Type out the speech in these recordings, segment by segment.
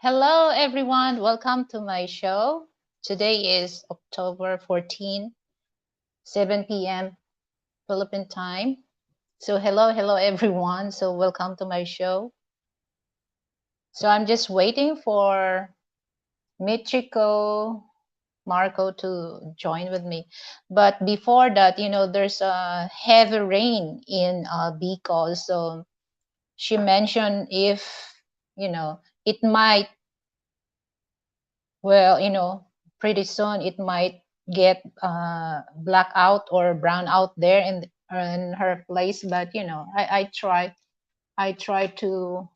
Hello, everyone. Welcome to my show. Today is October 14, 7 p.m. Philippine time. So, hello, everyone. So, welcome to my show. So, I'm just waiting for Michiko Marco to join with me. But before that, there's a heavy rain in Bicol. So, she mentioned if, it might well, pretty soon it might get black out or brown out there in her place. But I try to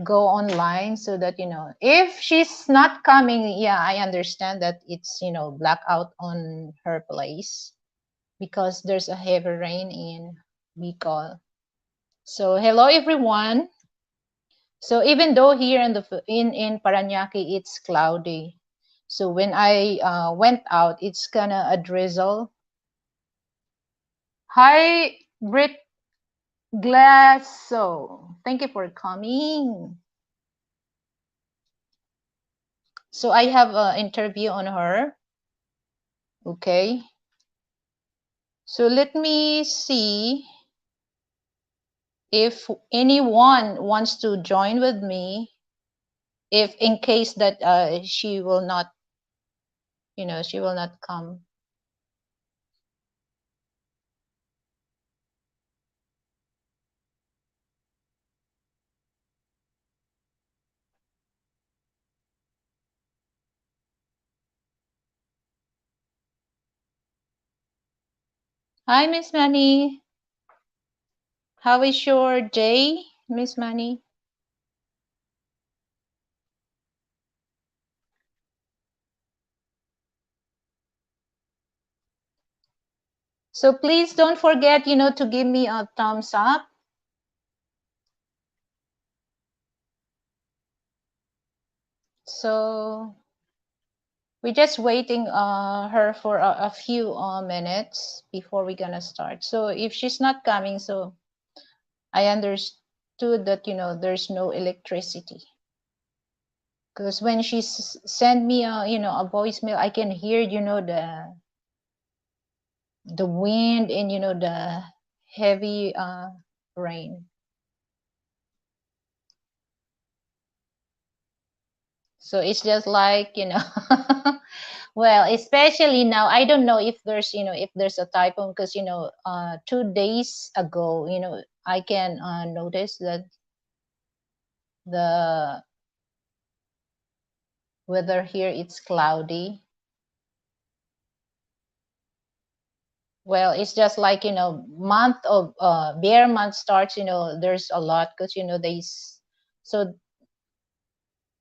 go online so that if she's not coming, yeah, I understand that it's black out on her place because there's a heavy rain in Bicol. So hello everyone. So even though here in Parañaque it's cloudy, so when I went out, it's kinda a drizzle. Hi, Brit Glasso. Thank you for coming. So I have an interview on her. Okay. So let me see if anyone wants to join with me. If in case that she will not, she will not come. Hi, Miss Manny. How is your day, Miss Manny? So please don't forget, to give me a thumbs up. So we're just waiting her for a few minutes before we're gonna start. So if she's not coming, so I understood that there's no electricity. Because when she sent me a voicemail, I can hear the wind and the heavy rain. So it's just like well, especially now, I don't know if there's a typhoon because 2 days ago, I can notice that the weather here it's cloudy. Well, it's just like month of bear month starts. There's a lot because so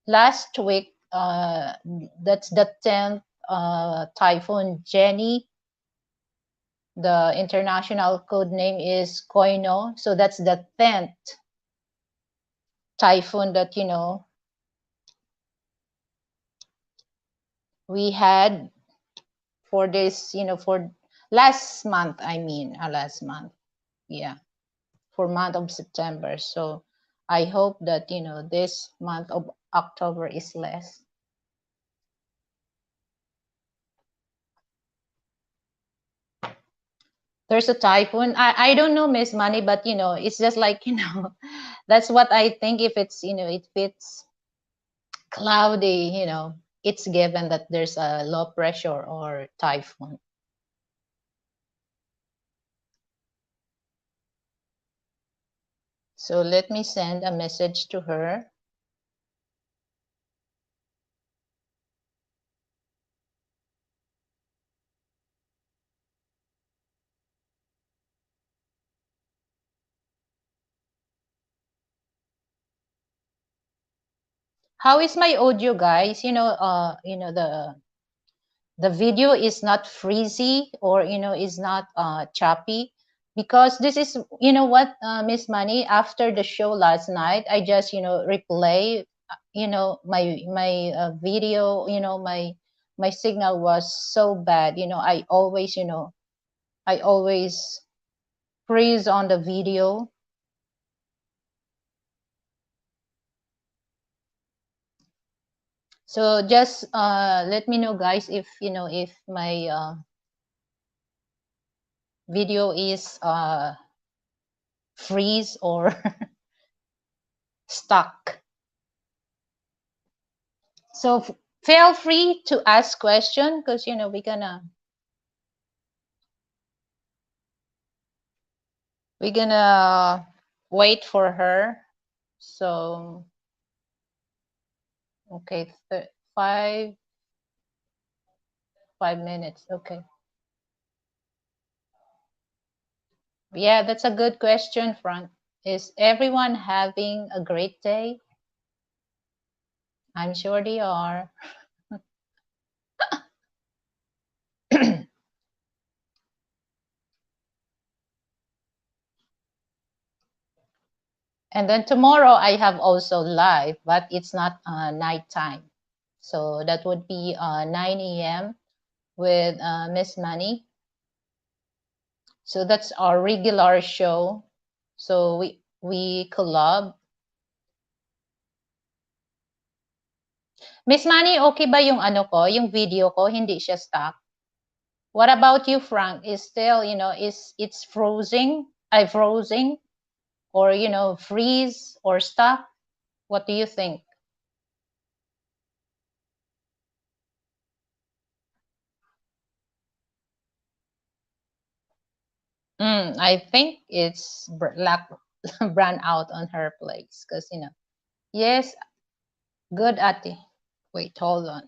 last week that's the 10th typhoon Jenny. The international code name is Koino. So that's the 10th typhoon that we had for this, for last month. I mean, last month, yeah, for month of September. So I hope that this month of October is less. There's a typhoon. I don't know, Miss Money, but it's just like that's what I think. If it's if it's cloudy, it's given that there's a low pressure or typhoon. So let me send a message to her. How is my audio, guys? The video is not freezy or is not choppy because this is what, Miss Money, after the show last night I just replay my video. My signal was so bad. I always freeze on the video. So just let me know, guys, if if my video is freeze or stuck. So feel free to ask question because we're gonna wait for her. So okay, 5 minutes. Okay. Yeah, that's a good question, Frank. Is everyone having a great day? I'm sure they are. And then tomorrow I have also live, but it's not nighttime. So that would be 9 a.m. with Miss Money. So that's our regular show. So we collab. Miss Money, okay ba yung ano ko, yung video ko, hindi siya stuck? What about you, Frank? Is still, is it's frozen? I frozen or freeze or stuck? What do you think? I think it's black brand out on her place because yes, good ate. Wait, hold on.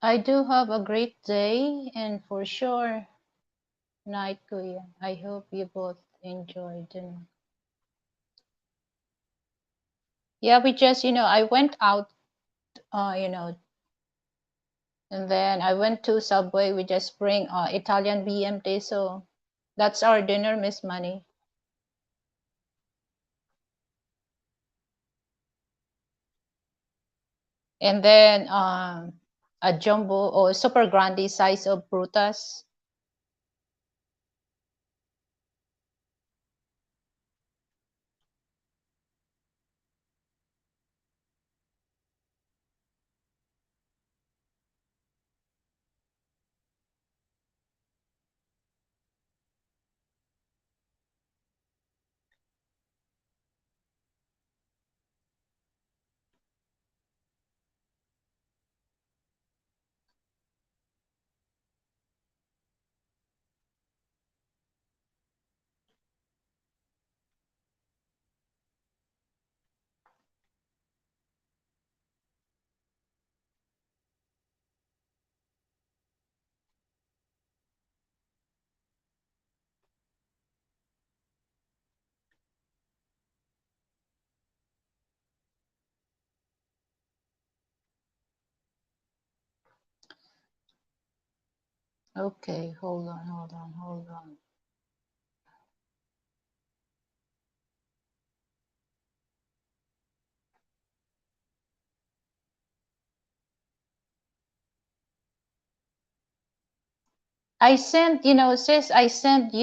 I do have a great day and for sure night, Kuya. I hope you both enjoyed. And yeah, we just, I went out, and then I went to Subway. We just bring Italian BMT. So that's our dinner, Miss Money. And then a jumbo or super grande size of brutas. Okay, hold on, hold on, hold on. I sent, sis, I sent,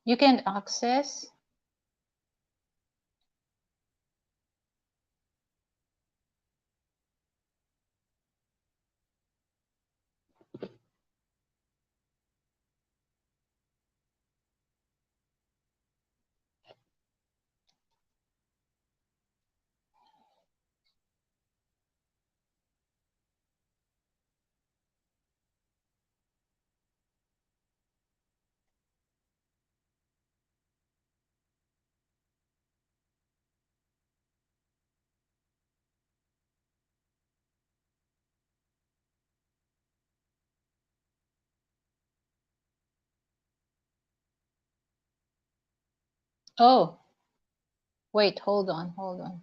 You can access. Oh, wait, hold on, hold on.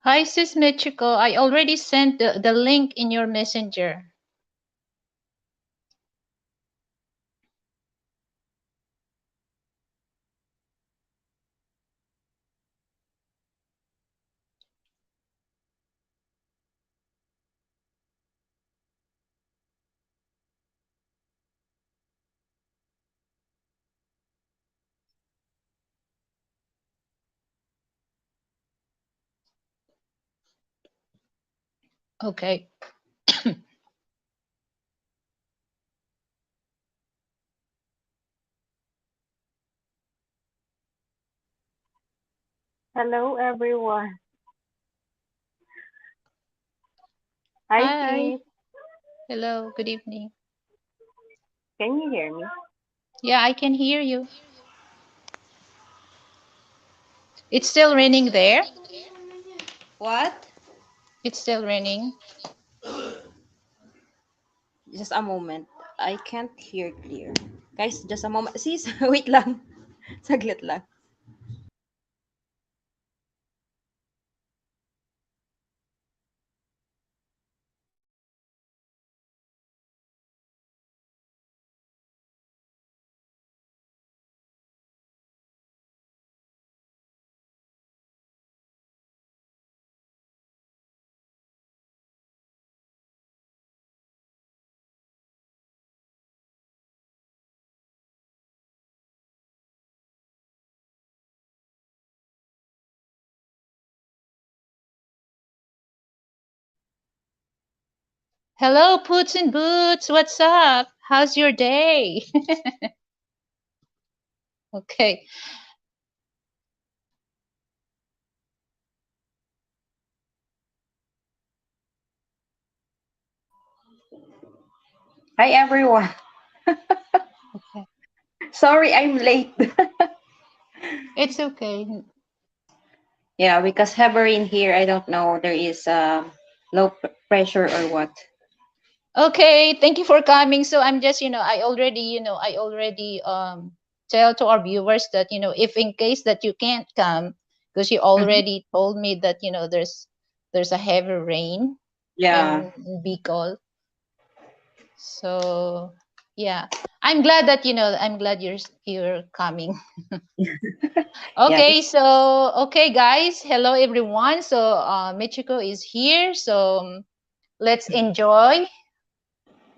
Hi, Sis Michiko. I already sent the link in your messenger. Okay. Hello, everyone. Hi, Hi. sis. Hello, good evening. Can you hear me? Yeah, I can hear you. It's still raining there. What? It's still raining. Just a moment. I can't hear clear. Guys, just a moment. Sis, wait lang. Saglit lang. Hello, Poots and Boots. What's up? How's your day? Okay. Hi, everyone. Okay. Sorry, I'm late. It's okay. Yeah, because heavy rain here, I don't know. There is pressure or what. Okay, thank you for coming. So I'm just, I already tell to our viewers that, if in case that you can't come, because you Mhm. already told me that, there's a heavy rain Yeah. in Bicol. So yeah, I'm glad you're coming. Yeah. Okay, so okay guys, hello everyone. So Michiko is here. So let's enjoy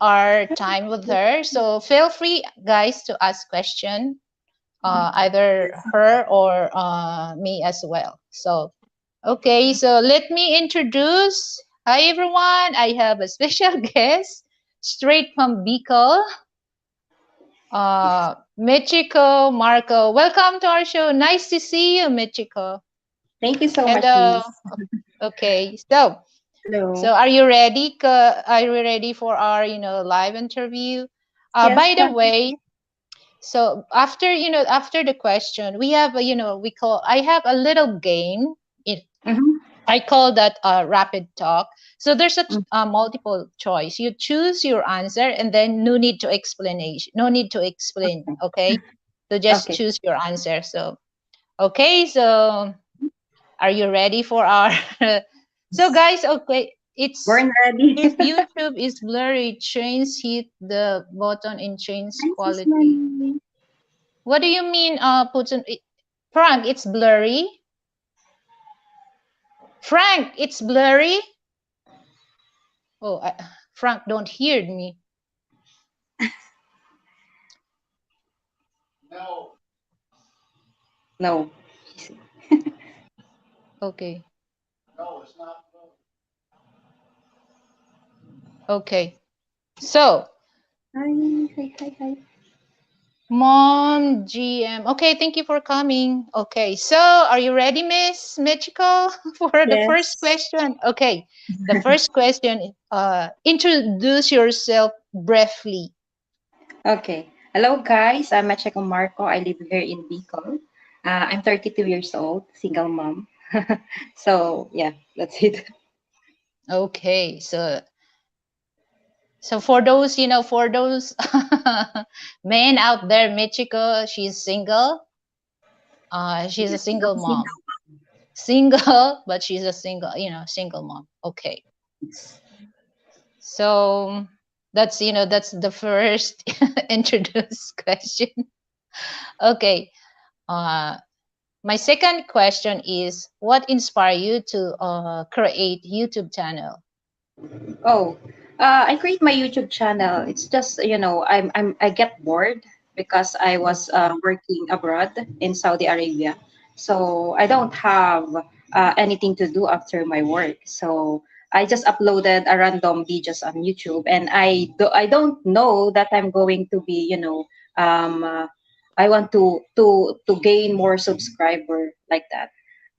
our time with her. So feel free, guys, to ask question, either her or me as well. So okay, so let me introduce. Hi everyone, I have a special guest straight from Bicol, Michiko Marco. Welcome to our show. Nice to see you, Michiko. Thank you so much, Hello. Liz. Okay, so Hello. are you ready? Are you ready for our live interview? Yes. By the way, so after the question, we have we call I have a little game. It Mm-hmm. I call that rapid talk. So there's a multiple choice. You choose your answer, and then no need to explanation. No need to explain. Okay, so just Okay. choose your answer. So okay, so are you ready for our? So guys, okay, it's Born ready. if YouTube is blurry, change hit the button in change Hi, sis quality. Manny. What do you mean? Puts on Frank, it's blurry. Frank, it's blurry. Oh, Frank, don't hear me. No. Okay, okay. So, Hi, hi, hi, hi. Mom GM. Okay, thank you for coming. Okay, so are you ready, Miss Michiko, for the first Yes. question? Okay, the first question. Introduce yourself briefly. Okay. Hello, guys. I'm Macheko Marco. I live here in Bicol. I'm 32 years old, single mom. So, yeah, that's it. Okay, so for those, for those men out there, Michiko, she's single. She's a Yes, single I'm mom. single. Single, but she's a single mom. Okay. So that's the first introduced question. Okay. Uh, my second question is, what inspired you to create YouTube channel? Oh, I create my YouTube channel. It's just, I get bored because I was Okay. working abroad in Saudi Arabia. So I don't have anything to do after my work. So I just uploaded a random videos on YouTube, and I don't know that I'm going to be, I want to gain more subscriber like that.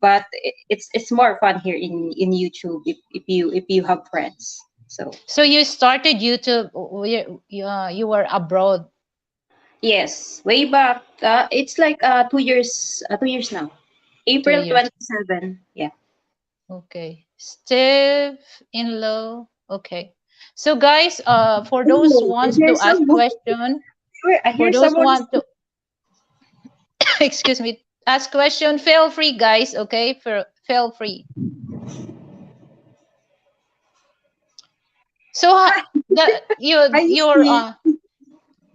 But it's more fun here in YouTube if you have friends. So So you started YouTube. You were abroad. yes, way back. It's like 2 years. 2 years now. Two April years. 27. Yeah. Okay. Steve in low. Okay. So guys, for those Oh, I wants hear to ask someone. question, I for hear those someone. want to excuse me, ask question, feel free, guys. Okay, feel free. So the I see.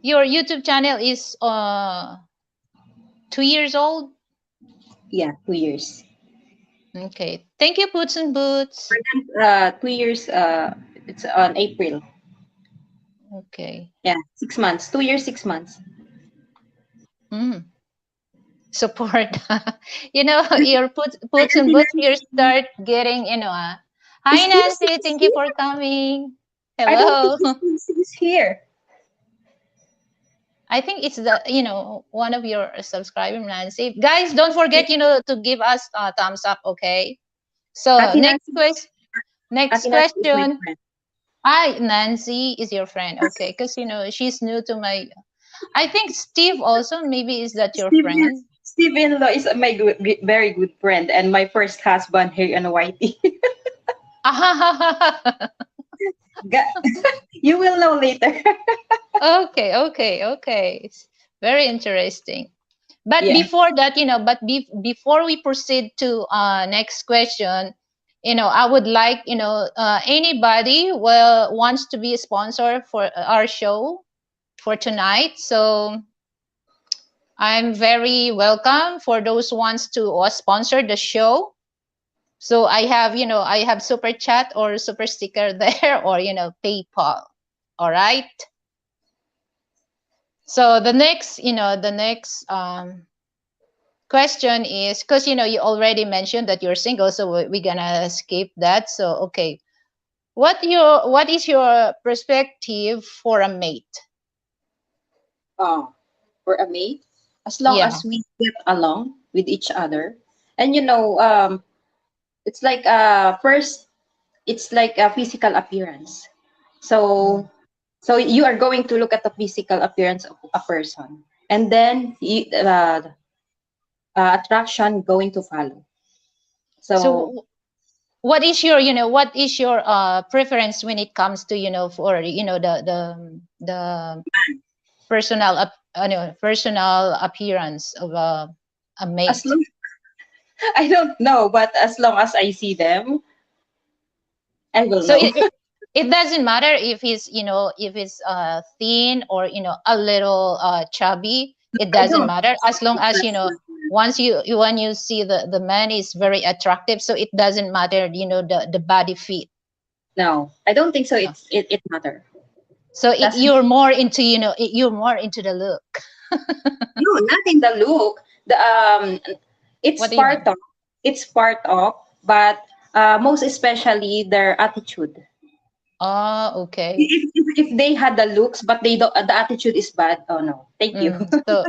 your YouTube channel is 2 years old. Yeah, 2 years. Okay. Thank you, Boots and Boots. 2 years. It's on April. Okay. Yeah, 6 months. 2 years, 6 months. Mm. Support. Your Hi, Boots and Auntie Boots, you Nancy. start getting, Is hi Steve Nancy, is thank you here? for coming. I don't think Hello. Steve is here. I think it's one of your subscriber, Nancy. Guys, don't forget, to give us a thumbs up, okay? So Auntie Nancy, next Auntie Nancy is my question. friend. Hi, Nancy is your friend, okay? Because she's new to my. I think Steve also maybe is that your Steve, yes. friend. Steve in law is my very good friend and my first husband here in Whitey. You will know later. Okay, okay, okay. It's very interesting. But Yeah. before that, before we proceed to next question, I would like, anybody wants to be a sponsor for our show for tonight. So I'm very welcome for those wants to sponsor the show. So I have super chat or super sticker there or PayPal. All right. So the next question is because you already mentioned that you're single, so we're gonna skip that. So okay, what is your perspective for a mate? Oh, for a mate, as long Yeah. as we get along with each other, and it's like first, it's like a physical appearance. Mm. So, so you are going to look at the physical appearance of a person, and then attraction going to follow. So So what is your preference when it comes to for the personal appearance of a as mate? long I don't know, but as long as I see them, I will So know. it doesn't matter if he's thin or a little chubby. It I doesn't don't. matter as long It as doesn't. once when you see the man is very attractive, so it doesn't matter the body fit. No, I don't think so. Yeah. It matter. So That's you're more into the look. no, not in the look. The it's What do you part mean? of, but most especially their attitude. Oh, okay. If they had the looks, but they don't, the attitude is bad. Oh no, thank you. So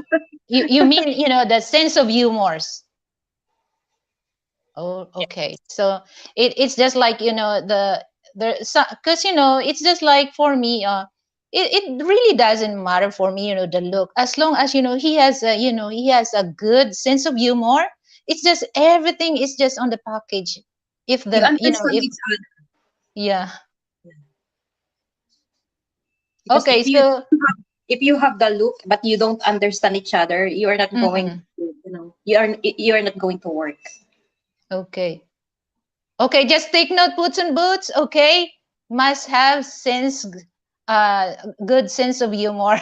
you mean the sense of humors. Oh, okay. So it's just like the because it's just like for me it really doesn't matter for me the look as long as he has a good sense of humor. It's just everything is just on the package. If You the understand if each other yeah. because Okay, so if you have the look but you don't understand each other, you are not going mm-mm. to, you are not going to work. Okay. Okay, just take note, Boots and Boots. Okay, must have uh, good sense of humor.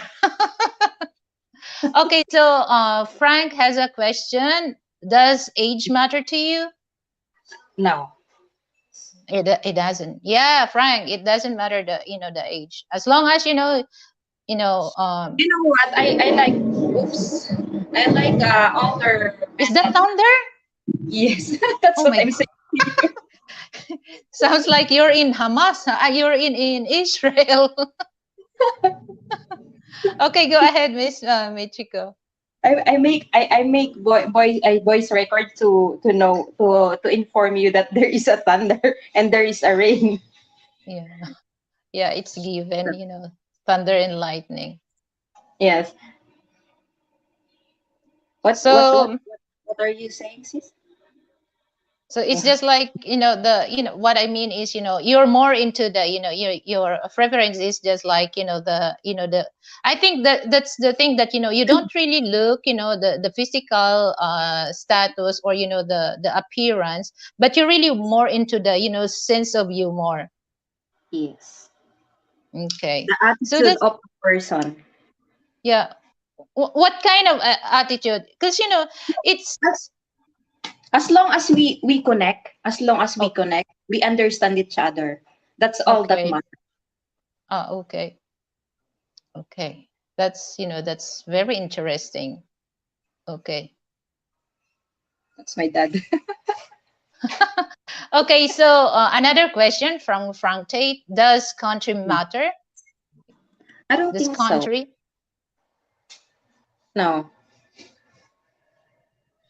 Okay, so Frank has a question. Does age matter to you? No. It doesn't. Yeah, Frank, it doesn't matter the age as long as you know um You know what? I like, oops. I like older is men that and thunder? yes, that's Oh what my I'm god. saying. Sounds like you're in Hamas. You're in Israel. Okay, go ahead, Miss Michiko. I make voice record to know to inform you that there is a thunder and there is a rain. Yeah. Yeah, it's given, thunder and lightning. Yes. What what what So what are you saying, sis? so it's Yeah. just like, what I mean is, you're more into the, your preference is just like, the I think that that's the thing that, you don't really look, the physical status, or the appearance, but you're really more into the, sense of humor. Yes. Okay. The So attitude that's, of a person. yeah. What kind of attitude? Because, it's As long as we connect, as long as we okay. connect, we understand each other. That's all that Okay. matters. Okay. Okay. That's very interesting. Okay. That's my dad. Okay, so another question from Frank Tate. Does country matter? I don't Does think so. country? No.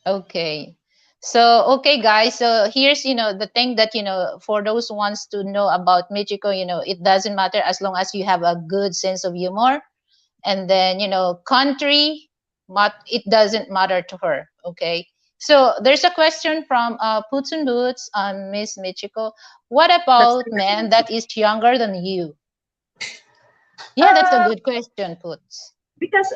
Okay. So, okay, guys. So here's, the thing that, for those who wants to know about Michiko, it doesn't matter as long as you have a good sense of humor. And then, country, it doesn't matter to her. Okay. So there's a question from Puts and Boots on Miss Michiko. What That's about man that is younger than you? Yeah, that's a uh good question, Puts. because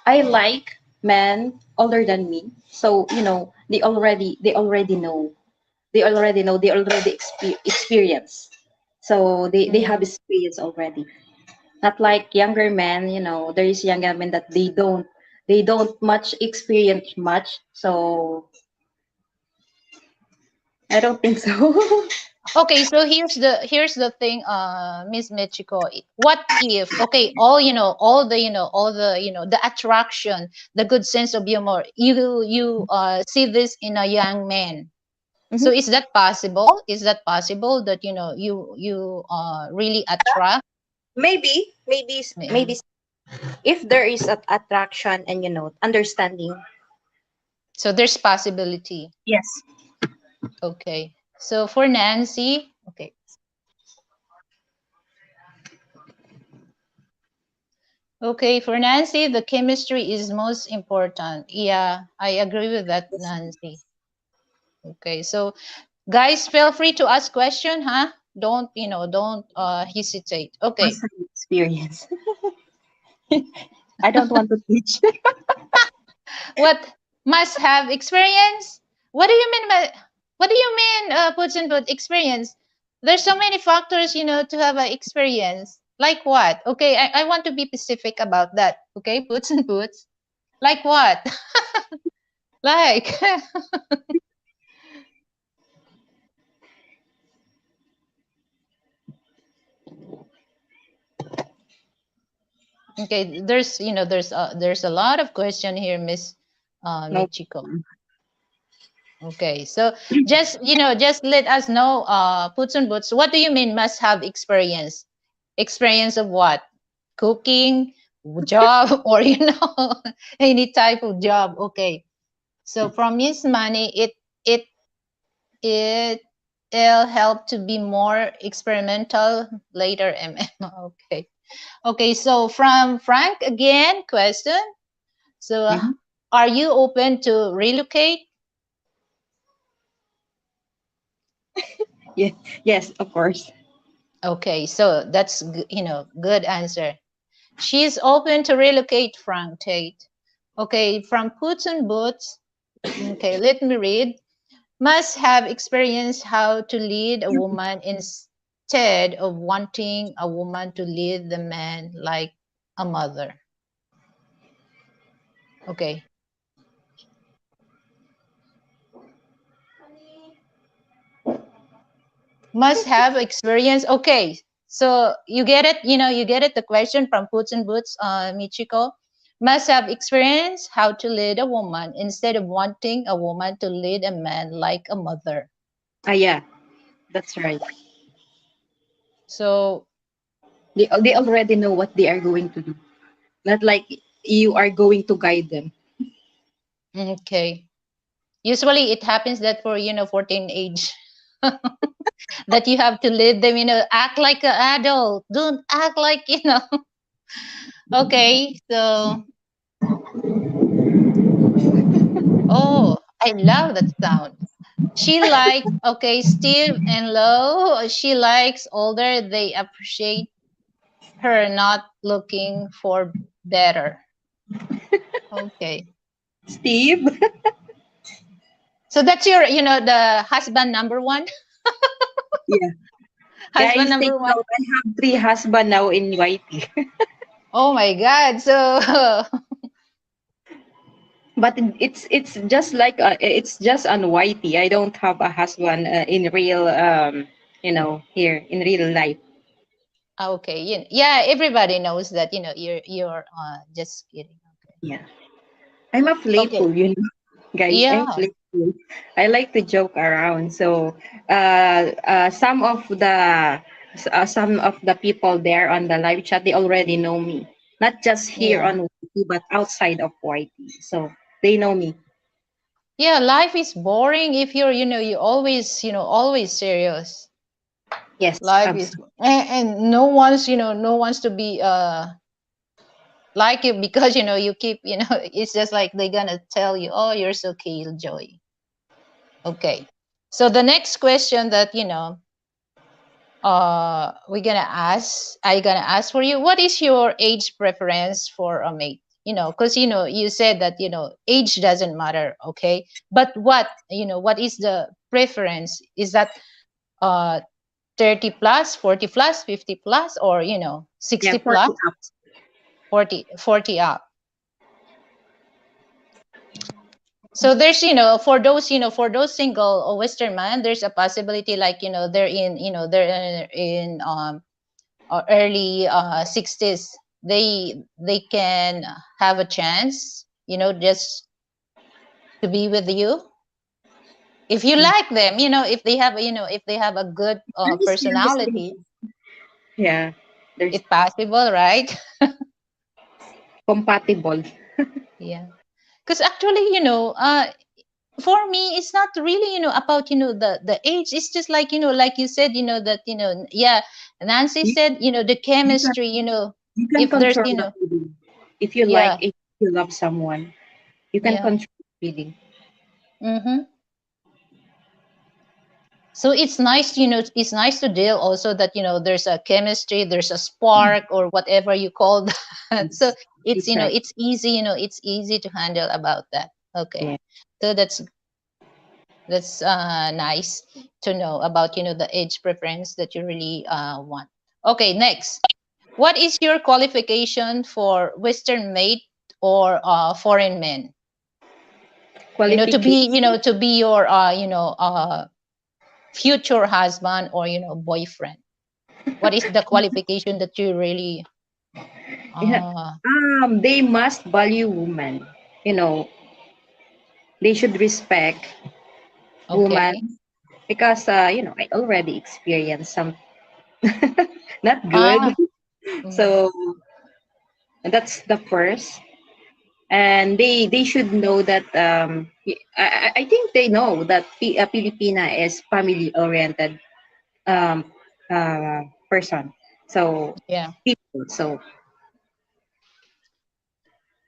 I like men older than me. So, they already know. They already experience. So they have Mm, experience already. Not like younger men, there is younger men that they don't much experience much. So I don't think so. okay, so here's the thing, Miss Michiko. What if, okay, all the attraction, the good sense of humor, you see this in a young man. So Mhm. is that possible? Is that possible that you really attract? Maybe, maybe, Yeah. maybe if there is an attraction and understanding. So there's possibility. Yes. Okay. So for Nancy, okay. Okay, for Nancy, the chemistry is most important. Yeah, I agree with that, Nancy. Okay, so guys, feel free to ask question, huh? Don't hesitate. Must Okay. have experience. I don't want to teach. What must have experience? What do you mean by what do you mean puts and put experience? There's so many factors, to have an experience. Like what? Okay, I want to be specific about that. Okay, puts and puts. Like what? Like okay, there's a lot of question here, Miss No. Michiko. Okay, so just let us know, puts and boots. What do you mean must have experience? Experience of what? Cooking, job, or any type of job. Okay. So from Miss Money, it it it'll help to be more experimental later. Okay. Okay. So from Frank again, question. So Mhm. are you open to relocate? Yeah. Yes, of course. Okay, so that's good answer. She's open to relocate, Frank Tate. Okay, from Puts and Boots. Okay, let me read. Must have experienced how to lead a woman instead of wanting a woman to lead the man like a mother. Okay, must have experience. Okay, so you get it. You get it. The question from Puts and Boots, Michiko. Must have experience how to lead a woman instead of wanting a woman to lead a man like a mother. Ah, yeah, that's right. So They already know what they are going to do. Not like you are going to guide them. okay. Usually it happens that for 14 age. that you have to lead them, act like an adult. Don't act like, Okay, so, oh, I love that sound. She likes, okay, Steve and Low. She likes older. They appreciate her not looking for better. Okay. Steve. So that's your, the husband number one? Yeah. Husband Guys, take number one? note. I have three husband now in YT. Oh my God. So, But it's just like it's just on YT. I don't have a husband in real here in real life. okay. Yeah, everybody knows that, you're just kidding. Yeah. I'm a Okay. playful, guys. I'm Yeah. playful. I like to joke around. So some of the people there on the live chat, they already know me. Not just here Yeah. on YT, but outside of YT. So they know me. Yeah, life is boring if you're, you always, always serious. Yes, Life is, absolutely. and no one's to be like you, because you keep, it's just like they're gonna tell you, oh, you're so killjoy. Okay. So the next question that, we're gonna ask I gonna ask for you, what is your age preference for a mate? Because you said that age doesn't matter, okay, but what is the preference? Is that uh 30 plus, 40 plus, 50 plus, or Yeah, 60 plus, 40 up. 40 up? So there's, for those single or western man, there's a possibility, like, they're in early 60s. They can have a chance, just to be with you, if you Mm. like them, if they have a good Seriously. personality. Yeah, there's It's possible, right? compatible. Yeah, because actually, for me, it's not really, about, the age. It's just like, like you said, that, yeah, Nancy You, said, the you can chemistry, you can if there's, control the feeling. If you like, yeah, if you love someone, you can yeah. control the feeling. Mm-hmm. So it's nice to deal also that, there's a chemistry, there's a spark, or whatever you call that. So Yes, it's, that's right. it's easy to handle about that. Okay. Yeah. So that's nice to know about, the age preference that you really want. Okay, next. What is your qualification for western mate or foreign men? To be, Qualification. your future husband, or boyfriend. What is the qualification that you really Yeah. uh They must value women. You know, they should respect women okay. because I already experienced some not good. ah mm, So that's the first. And they should know that I think they know that Filipina is family oriented um, person. So yeah, people. So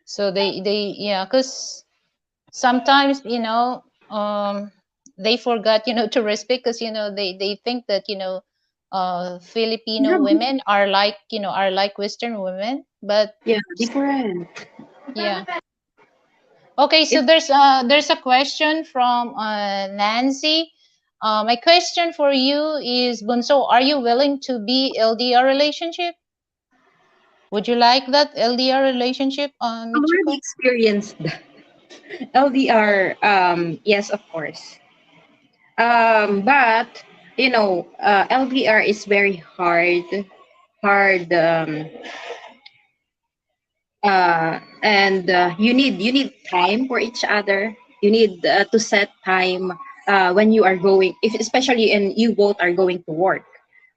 so they yeah, because sometimes, they forgot, to respect, because they think that, yeah, Filipino women are like western women, but yeah, different. yeah. Okay, so It's there's a question from Nancy. My question for you is, Bunso, are you willing to be LDR relationship? Would you like that LDR relationship, already Michiko? experienced that. LDR. Yes, of course. But LDR is very hard. And you need time for each other. You need to set time when you are going, if especially and you both are going to work.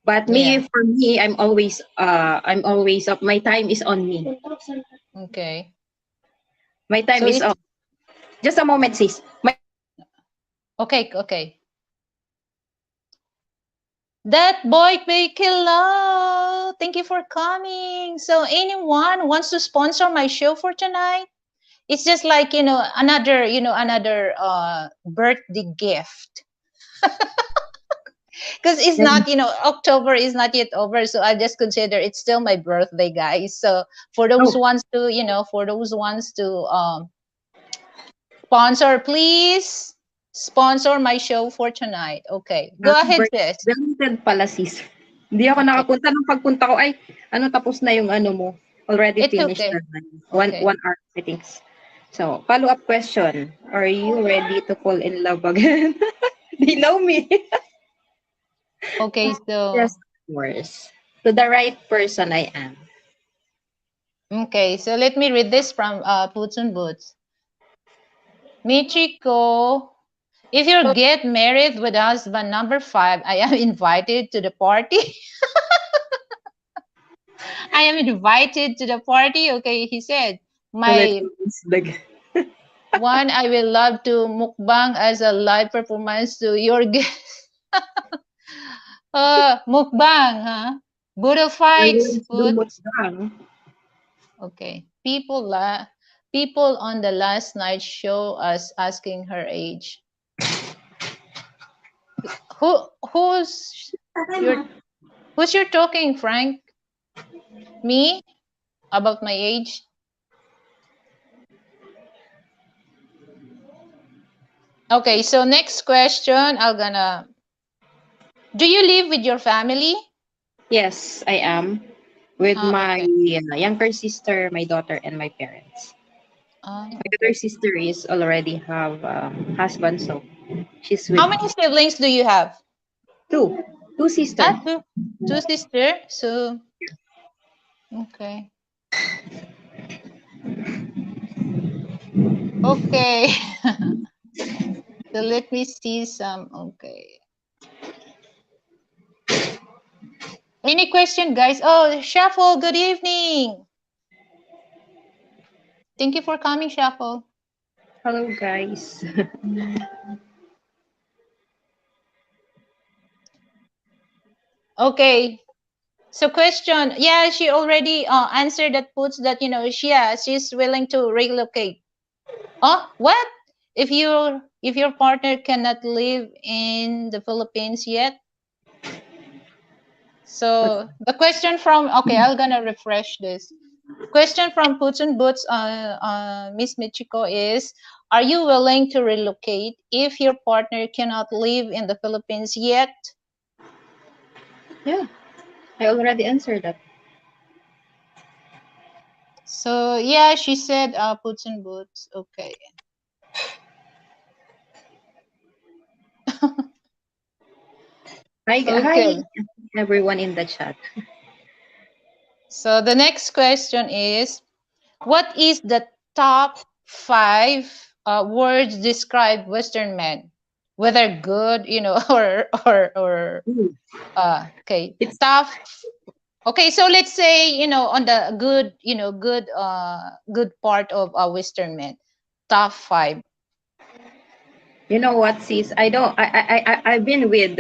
But Yeah. for me, I'm always up. My time is on me. Okay. My time So is it's on. Just a moment, sis. My time is on me. okay. Okay. That boy Hello. Thank you for coming. So anyone wants to sponsor my show for tonight? It's just like, another birthday gift. Because it's not, October is not yet over, so I just consider it's still my birthday, guys. So for those Oh, ones to, sponsor, please sponsor my show for tonight. Okay, go happy ahead, birthday. sis. Belated pala, sis. Hindi ako Okay, nakapunta. Nung pagpunta ko, ay, tapos na yung ano mo. Already it's finished okay. na. Okay. 1 hour, I think. So, follow-up question. Are you ready to fall in love again? They know me. Okay, Yes, so of course. To the right person, I am. let me read this from Boots and Boots. Michiko, if you get married with husband number 5, I am invited to the party. I am invited to the party. Okay, he said. So, let's My like, one, I will love to mukbang as a live performance to your guest. Mukbang, huh? Boodle fights, let's do food. what's wrong. Okay. People on the last night show us asking her age. Who's your who's your talking, Frank? Me about my age? Okay, so next question, I'm gonna do you live with your family? Yes, I am. With my Okay. younger sister, my daughter, and my parents. My Okay. other sister is already have husband, so she's with How many siblings do you have? two, two sister. Two sister. So okay. Okay. So let me see some. Okay. Any question, guys? Oh, Shuffle, good evening. Thank you for coming, Shuffle. Hello, guys. Okay. So question, yeah, she already answered that puts that, she's willing to relocate. Oh, what? If your partner cannot live in the Philippines yet? What's So the question from, okay, I'm gonna refresh this. Question from Puts and Boots, Miss Michiko is, are you willing to relocate if your partner cannot live in the Philippines yet? yeah? I already answered that. So yeah, she said Puts and Boots. Okay. Hi, hi, Okay. everyone in the chat. So the next question is, what is the top 5 words describe Western men, whether good, or Ooh, okay, it's tough. Okay, so let's say, on the good, good part of Western men, top 5. you know what, sis? I don't. I've been with.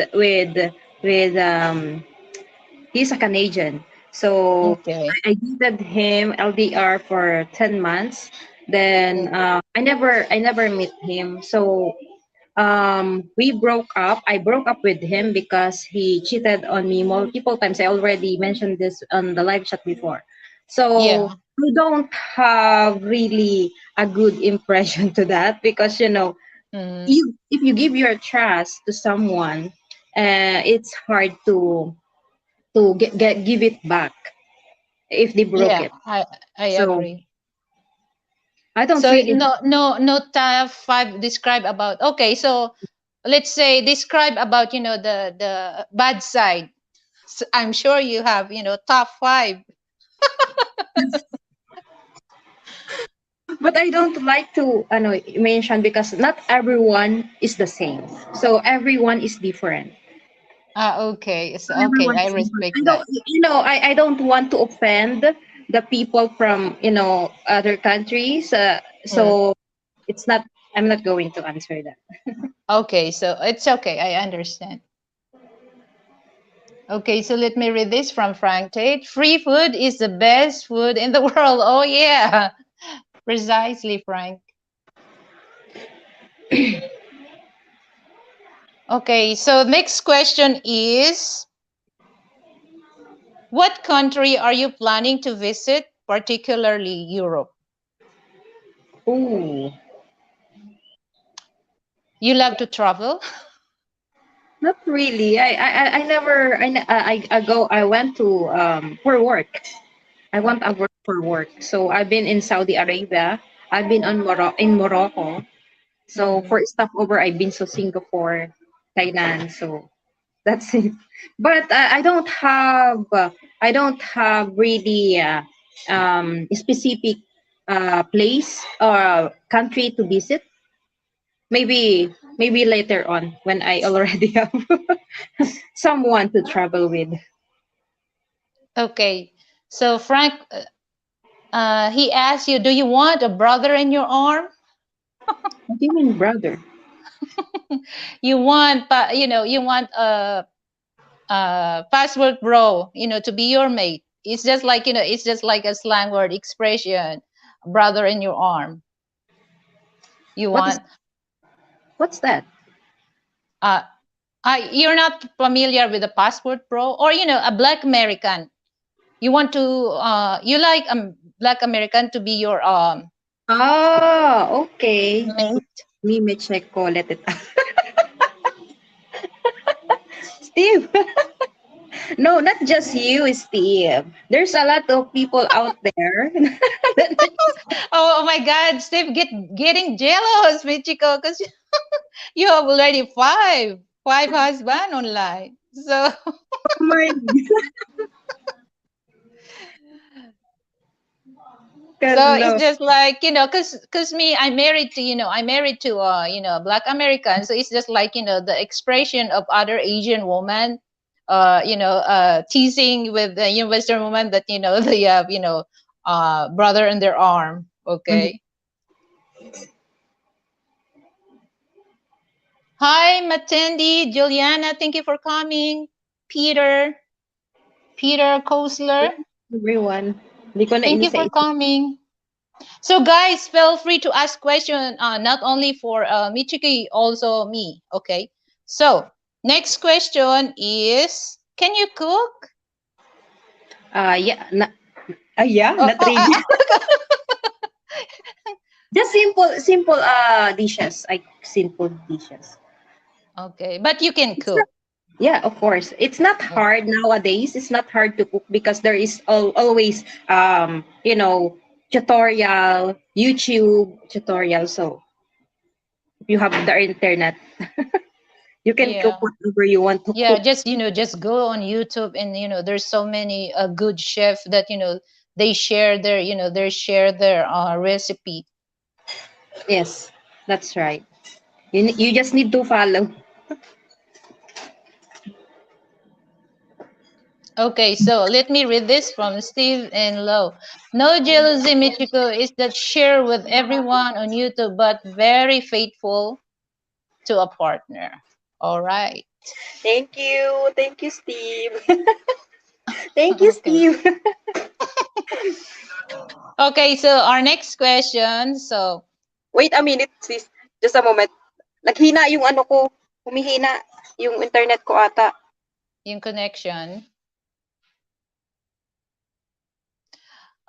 He's a Canadian. So Okay. I dated him LDR for 10 months. Then I never met him. So we broke up. I broke up with him because he cheated on me multiple times. I already mentioned this on the live chat before. So Yeah. we don't have really a good impression to that because Mm, you if you give your trust to someone, it's hard to give it back if they broke yeah, it. I So agree. I don't So really. no top 5 describe about. Okay, so let's say describe about, the bad side. So I'm sure you have, top 5. But I don't like to mention because not everyone is the same. So everyone is different. Okay. So okay, Everyone I is different. respect I that. don't, I don't want to offend the people from other countries. Mm. So it's not. I'm not going to answer that. Okay, so it's okay. I understand. Okay, so let me read this from Frank Tate. Free food is the best food in the world. Oh, yeah. Precisely, Frank. Okay, so next question is, what country are you planning to visit, particularly Europe? Ooh, You love to travel? not really. I never. I went to for work. I went Okay. abroad for work. So I've been in Saudi Arabia. I've been in Morocco. So Mm-hmm. for stopover, I've been to Singapore, Thailand. So that's it. But I don't have really specific place or country to visit. Maybe later on when I already have someone to travel with. Okay. So Frank, he asked you, do you want a brother in your arm? What do you mean, brother? You want, you want password bro, to be your mate. It's just like, it's just like a slang word expression, brother in your arm. You What is want, what's that? uh, you're not familiar with the passport bro, or a black American. You want to, you like black American to be your Ah, okay. mate. Me me check ko. Let it. Steve. No, not just you, Steve. There's a lot of people out there. Oh, my God, Steve, getting jealous, Michiko, because you have already five husband online. So Oh my God, so it's no. just like, because me, I married to a black American. So it's just like, the expression of other Asian woman, teasing with the Western woman that, they have, brother in their arm. Mhm. Okay. Hi, Matendi, Juliana, thank you for coming. Peter, Peter Kosler, Everyone. Hindi ko na thank you for inisa-isa. coming. So guys, feel free to ask question, not only for Michiki, also me. Okay. So next question is, can you cook? Yeah. Yeah, Oh, not really. Just simple dishes. Simple dishes. okay, but you can It's not, cook. yeah, of course. It's not Oh, hard nowadays. It's not hard to cook because there is always tutorial, YouTube tutorial. So if you have the internet, you can cook yeah. whatever you want to Yeah, cook. just just go on YouTube, and there's so many good chef that they share their share their recipe. Yes, that's right. You just need to follow. Okay, so let me read this from Steve and Low. No jealousy, Michiko, is that share with everyone on YouTube, but very faithful to a partner. All right. Thank you, Steve. Thank you, Okay. Steve. Okay, so our next question. So, Wait a minute, sis. Just a moment. Naghina yung ano ko. Humihina yung internet ko ata. in connection.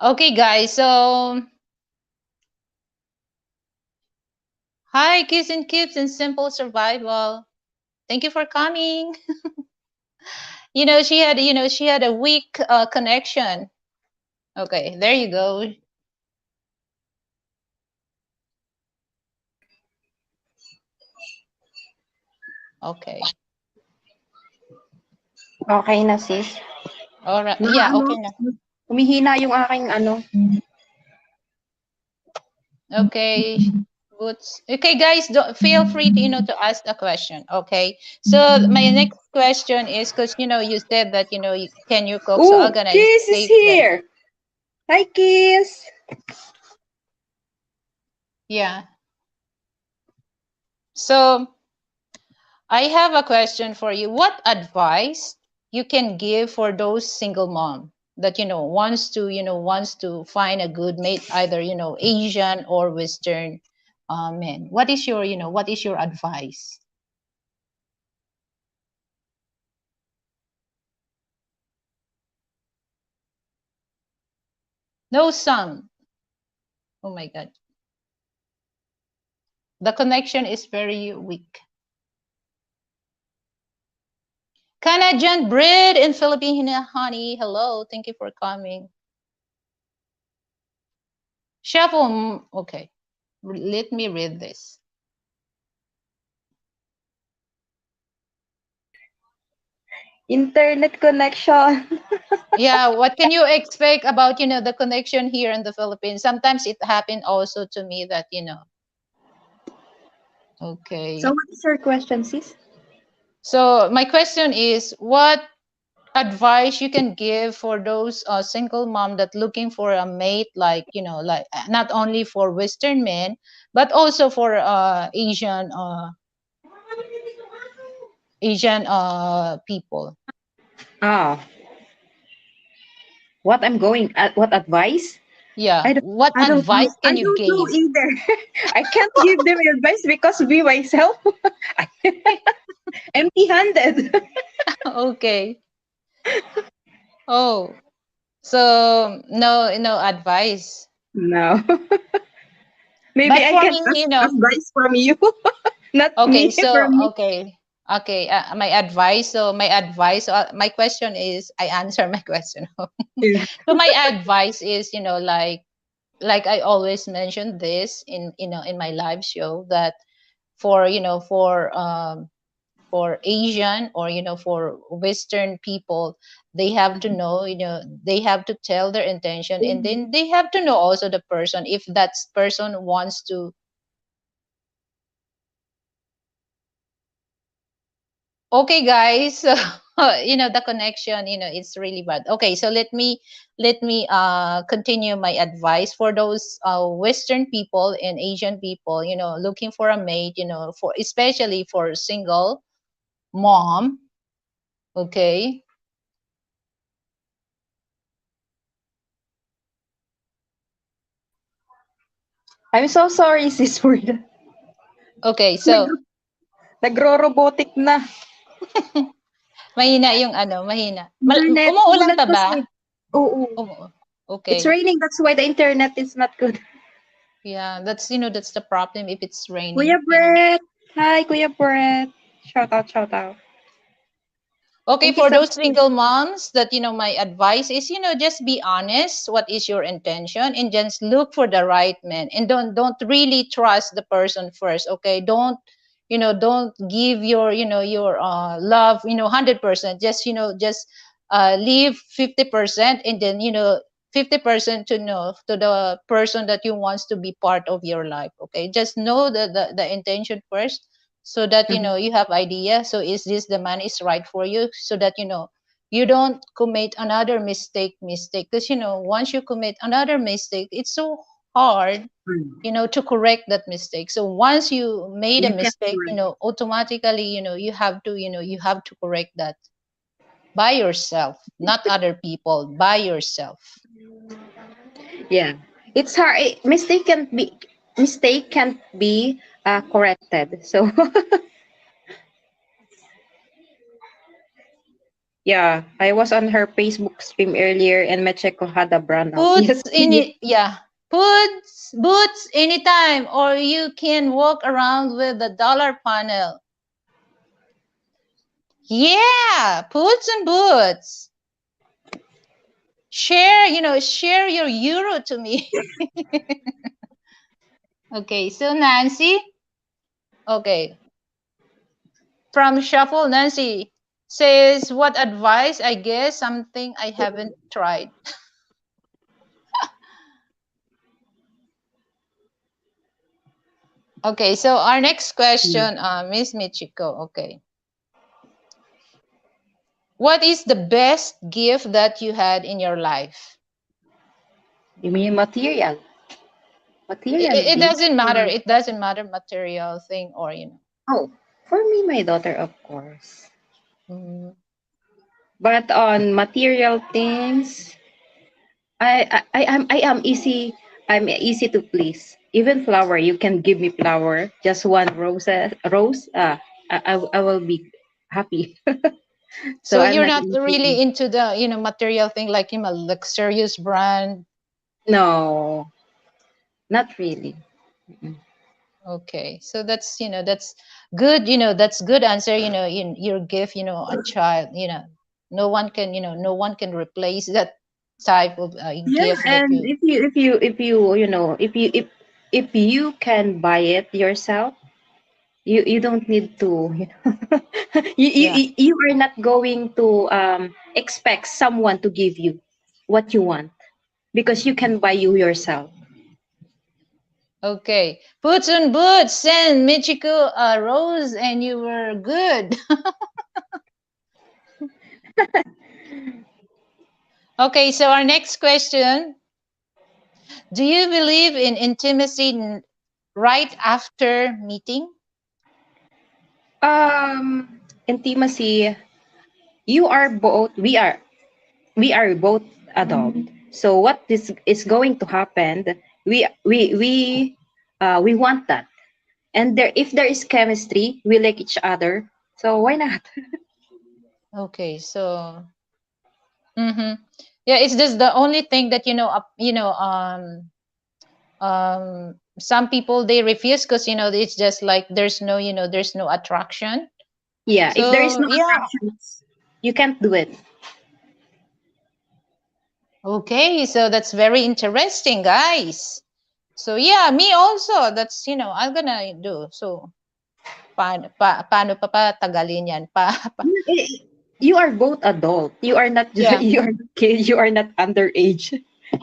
Okay, guys. So, hi, kids and kids in simple survival. Thank you for coming. She had a weak connection. Okay, there you go. Okay. Okay na, sis. All right. Na Yeah, ano, okay na. humihina yung aking ano. Okay. Boots. Okay, guys, feel free to ask a question. Okay. So my next question is, because you said that can you cook? So I'm Oh, gonna Kiss is state that. here. Hi, Kiss. Yeah. So I have a question for you. What advice you can give for those single mom that wants to find a good mate, either Asian or Western men? What is your advice? No sound. Oh my god, the connection is very weak. Canadian bread in Filipina, honey. Hello, thank you for coming. Shuffle. Okay, let me read this. Internet connection. Yeah, what can you expect about the connection here in the Philippines? Sometimes it happened also to me that So okay. what is your question, sis? So my question is, what advice you can give for those single mom that looking for a mate, like not only for Western men but also for Asian people. Ah, what advice? Yeah, I don't, what I don't know. advice I can you don't know give? either. I can't give them advice because me myself empty-handed. Okay. Oh, so no advice. No. Maybe But I for can me, ask advice from you, not okay, me so from me. okay, my question is, I answer my question. Yeah. So my advice is, like I always mention this in my live show, that for for Asian, or for Western people, they have to know, they have to tell their intention, and then they have to know also the person, if that person wants to. Okay, guys. So, the connection, it's really bad. Okay, so let me continue my advice for those Western people and Asian people, looking for a mate, for especially for single mom. Okay. I'm so sorry, sis, for that. Okay, so Nag- Nagro-robotic na. mahina yung mahina. Internet, Umuulan umulan pa ba? kasi. Oo. It's Okay. raining, that's why the internet is not good. Yeah, that's the problem if it's Kuya raining. Brett. Hi, Kuya Brett. Shout out, shout out. Okay, Thank you for so those much. single moms, that my advice is, just be honest. What is your intention, and just look for the right man, and don't really trust the person first. Okay, don't give your love 100%. Just leave 50%, and then 50% to the person that you wants to be part of your life. Okay, just know the intention first, so that Mhm. you have idea, so is this the man is right for you, so that you don't commit another mistake, because once you commit another mistake, it's so hard to correct that mistake. So once you made a You can mistake, correct. automatically you have to correct that by yourself, not other people, by yourself. Yeah. It's hard. Mistake can't be corrected. So yeah, I was on her Facebook stream earlier and Mecheko had a brownout. Yes, Puts in really. it, yeah. Puts boots anytime, or you can walk around with the dollar panel. Yeah, puts and boots. Share your euro to me. Okay, so Nancy, okay, from Shuffle, Nancy says, what advice? I guess something I haven't tried. Okay, so our next Yeah. question, Miss Michiko. Okay, what is the best gift that you had in your life? You mean material? It, Material it gift? doesn't matter. It doesn't matter material thing, or Oh, for me, my daughter, of course. mm, But on material things, I am easy. I'm easy to please. Even flower, you can give me flower, just one rose. I will be happy. So So I'm you're not not easy. really into the material thing, like luxurious brand. No, not really. Mm. Okay, so that's that's good. That's good answer. Your gift. A child. No one can. No one can replace that type of Yeah, gift that and you. if you if you can buy it yourself, you don't need to Yeah. you are not going to expect someone to give you what you want because you can buy you yourself. Okay. Boots on boots. Send Michiko a rose, and you were good. Okay. So our next question: do you believe in intimacy right after meeting? Intimacy, you are both we are both adult, so what this is going to happen, we want that, and there if there is chemistry, we like each other, so why not? Okay. So. Mm-hmm. Yeah, it's just the only thing that some people they refuse because it's just like there's no attraction. Yeah, if there is So no yeah. attractions, you can't do it. Okay, so that's very interesting, guys. So yeah, me also. That's I'm gonna do. So paano pa tagalin yan? You are both adult. You are not Yeah, you are not kid. You are not underage.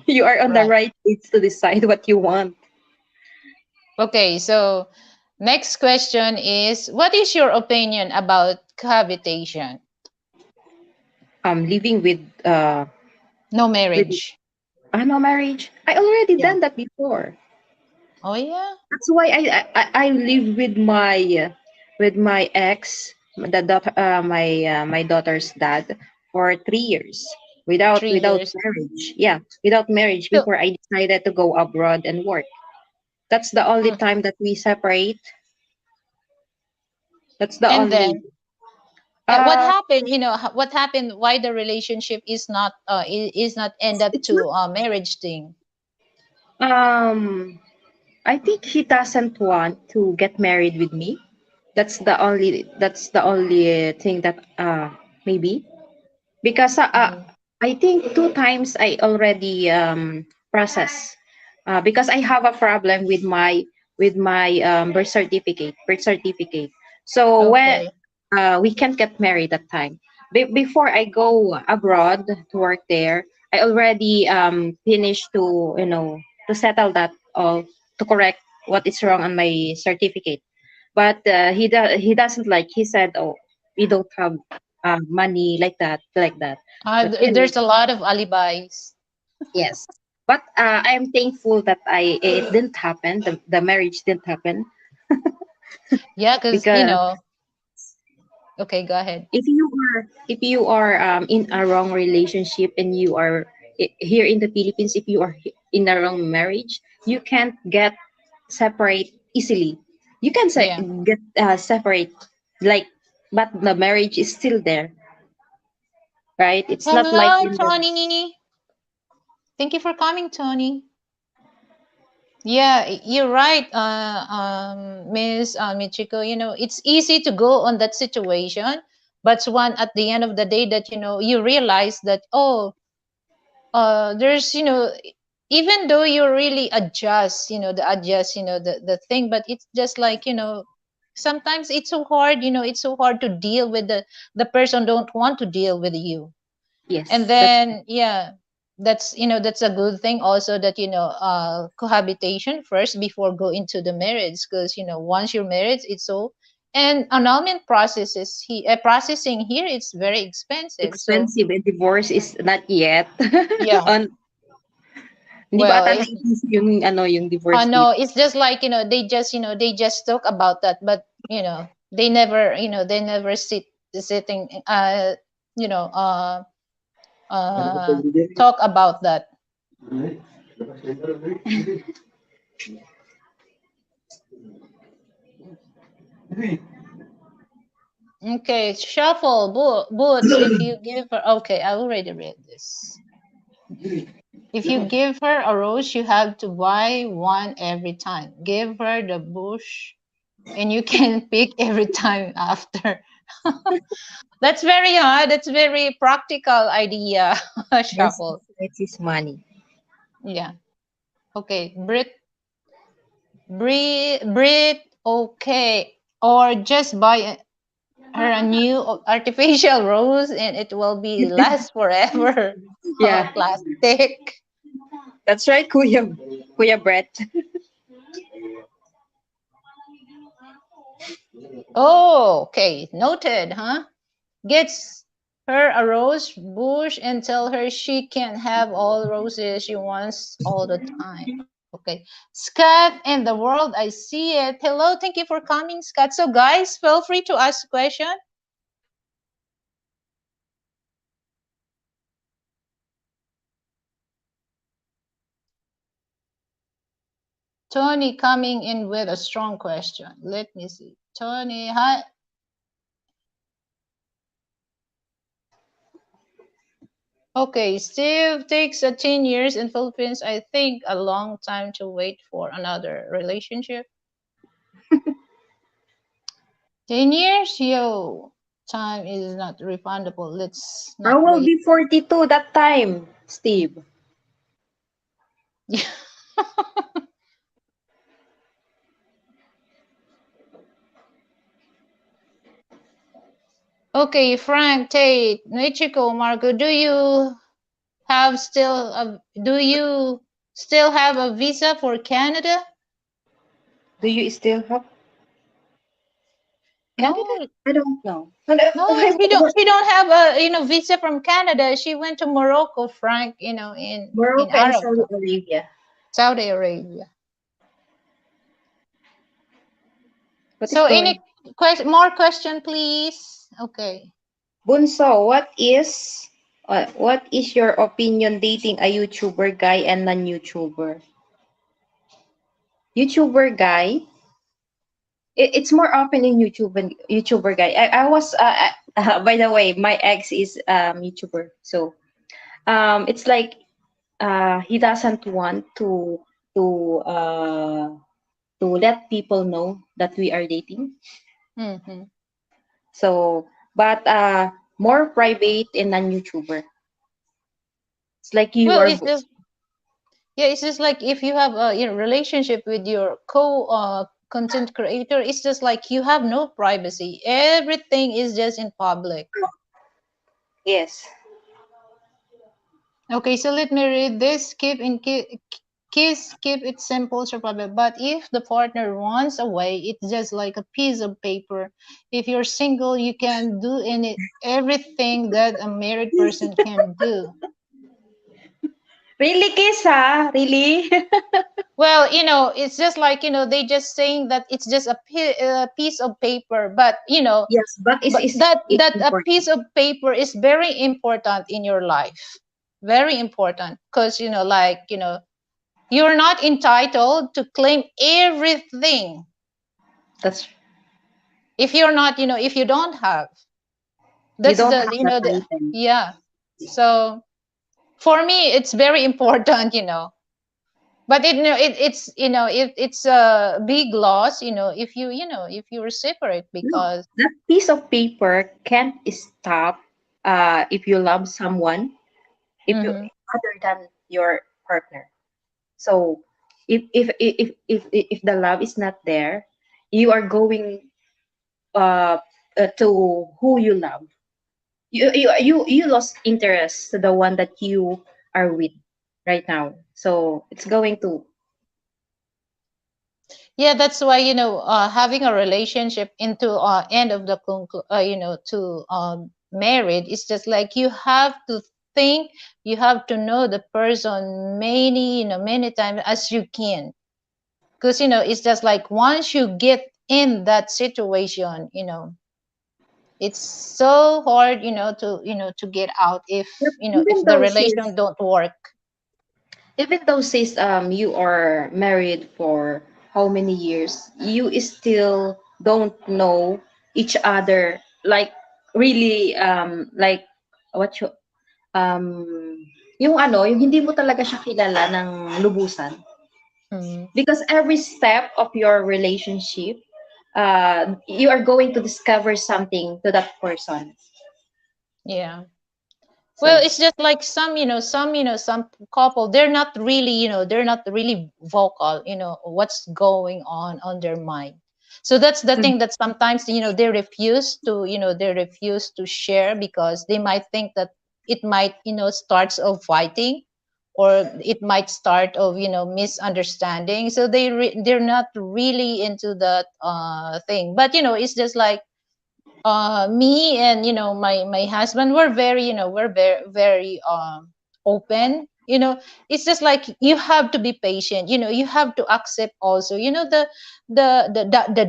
You are on the right. right age to decide what you want. Okay, so next question is, what is your opinion about cohabitation? Living No with marriage. no marriage. I already Yeah. done that before. Oh yeah. That's why I live with my ex, my daughter's dad, for 3 years Three without years. marriage. Yeah, without marriage So, before I decided to go abroad and work. That's the only mm, time that we separate. That's the and only. then what Uh, happened? What happened? Why the relationship is not end up it's to marriage thing? not. I think he doesn't want to get married with me. That's the only thing that maybe because Mm, I think 2 times I already process because I have a problem with my birth certificate. So when okay. we can't get married that time. Before I go abroad to work there, I already finished to settle that all, to correct what is wrong on my certificate. But he doesn't like. He said, "Oh, we don't have money like that, like that." But There's a lot of alibis. yes. But I am thankful that I it didn't happen. The marriage didn't happen Yeah, because because okay, go ahead. if you are in a wrong relationship, and you are here in the Philippines, if you are in a wrong marriage, you can't get separate easily. You can say Yeah. get separate, like, but the marriage is still there, right? It's not like Hello, in the. Tony. Thank you for coming, Tony. Yeah, you're right, Miss Michiko. It's easy to go on that situation, but one at the end of the day that you realize that there's even though you really adjust, the thing, but it's just like sometimes it's so hard. It's so hard to deal with the person don't want to deal with you. And Yes, that's then yeah, that's a good thing also that cohabitation first before go into the marriage, because once you're married it's so, and annulment processing here it's very expensive, so expensive, and divorce is not yet. yeah. On Hindi pa Well, ata it's naisip yung divorce no, dito. it's just like they just talk about that, but they never sit sitting you know, talk about that. Okay, shuffle boots. If you give her, okay, I already read this. If you give her a rose, you have to buy one every time. Give her the bush, and you can pick every time after. That's very hard. That's very practical idea. Yes, Shuffle. it is money. Yeah. Okay. Brit. Okay. Or just buy her a new artificial rose, and it will be last forever. Yeah, Plastic. that's right, Kuya Brett. Oh, okay. Noted, huh? Gets her a rose bush and tell her she can have all roses she wants all the time. Okay. Scott and the world, I see it. Hello, thank you for coming, Scott. So, guys, feel free to ask question. Tony coming in with a strong question. Let me see. Tony, hi. Okay, Steve takes 10 years in Philippines. I think a long time to wait for another relationship. 10 years? Yo, time is not refundable. Let's I not will wait. be 42 that time, Steve. Okay, Frank, Tate, Nichiko, Marco, do you still have a visa for Canada? Do you still have Canada? No, I don't know. Hello, no, she don't have a visa from Canada. She went to Morocco, Frank, in Morocco and Arab Saudi Arabia. Saudi Arabia. What is So going? any more question, please? Okay. Bunso, what is your opinion dating a YouTuber guy and non-YouTuber? YouTuber guy, it's more often in YouTuber guy. I was by the way, my ex is YouTuber, so it's like he doesn't want to uh to let people know that we are dating. Mm-hmm. So, but more private and non-YouTuber. It's like you Well, are. it's just yeah, it's just like if you have a relationship with your content creator, it's just like you have no privacy. Everything is just in public. Yes. Okay, so let me read this. Keep it simple, survival. But if the partner runs away, it's just like a piece of paper. If you're single, you can do everything that a married person can do. Really, Kiss, ha? Really? Well, it's just like, they just saying that it's just a piece of paper, but, Yes, but but it's that a important. piece of paper is very important in your life. Very important because, like, you're not entitled to claim everything That's if you're not, if you don't have. you That's don't the, have that the item. yeah. So for me, it's very important, but it's a big loss, if you were separate No, because that piece of paper can't stop if you love someone, if you mhm. other than your partner. So if the love is not there, you are going uh, to who you love. You lost interest to the one that you are with right now. So it's going to Yeah, that's why, having a relationship into end of the to married, it's just like you have to think, you have to know the person many times as you can, because it's just like once you get in that situation, It's so hard, to get out if, But if even the though sis, relation don't work. you are married for how many years, you still don't know each other, like really, like what you um yung ano, yung hindi mo talaga siya kilala ng lubusan, Mm, because every step of your relationship, you are going to discover something to that person. yeah. Well, So it's just like some couple, they're not really, vocal, what's going on their mind. So that's the mm, thing that sometimes, they refuse to share because they might think that it might, starts of fighting, or it might start of, misunderstanding. So they're not really into that thing. But it's just like, me and, my husband, we're very open. It's just like you have to be patient. You have to accept also, the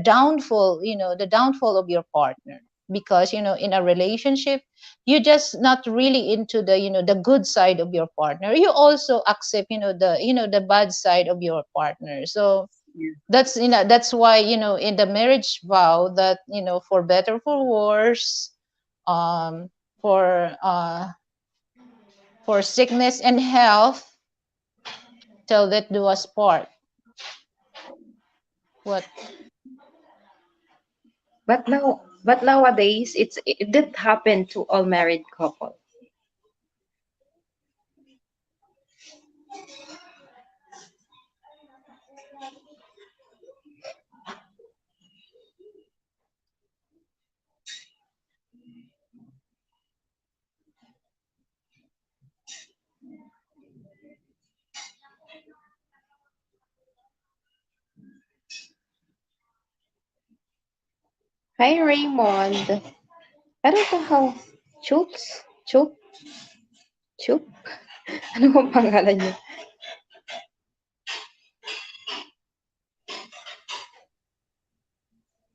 downfall, the downfall of your partner. Because in a relationship, you just not really into the good side of your partner. You also accept, the bad side of your partner. So yeah. that's why, in the marriage vow, that, for better, for worse, um for for sickness and health, till that do us part. What? But nowadays, it did happen to all married couple. Hi, Raymond. I don't know how. Chooks? Chook? Chook? Ano bang pangalan niya?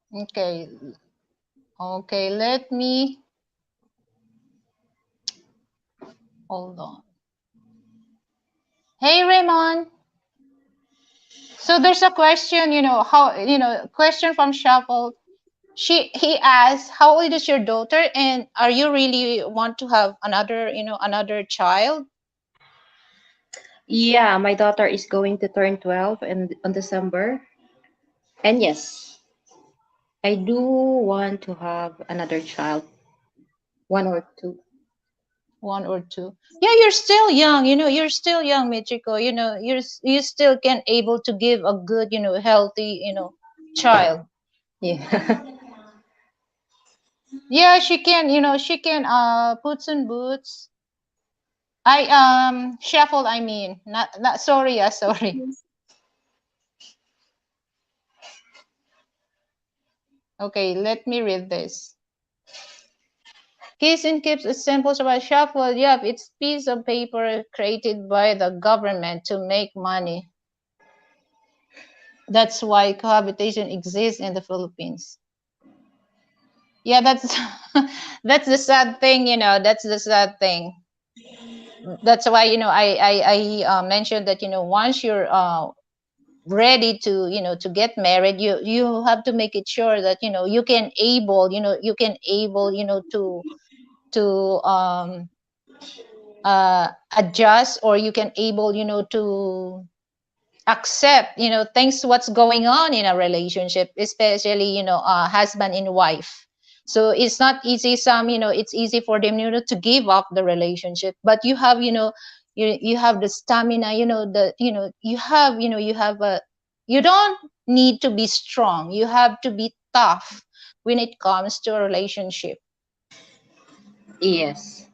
Okay. Okay, let me hold on. Hey, Raymond. So there's a question, how, question from Shuffle. He asked, how old is your daughter, and are you really want to have another child? Yeah, my daughter is going to turn 12 on December. And yes, I do want to have another child, one or two. One or two? Yeah, you're still young. You're still young, Michiko. You still can able to give a good, healthy, child. Yeah. Yeah, she can puts and boots. I shuffle, I mean, not sorry, sorry. Okay, let me read this. Kiss and keeps a simple survival shuffle. Yep, it's piece of paper created by the government to make money. That's why cohabitation exists in the Philippines. Yeah, that's that's the sad thing. That's the sad thing. That's why, I mentioned that, once you're ready to, to get married, you have to make it sure that, you can able, to adjust, or you can able, to accept, things what's going on in a relationship, especially, husband and wife. So it's not easy. It's easy for them, to give up the relationship, but you have, you have the stamina, you don't need to be strong, you have to be tough when it comes to a relationship. Yes.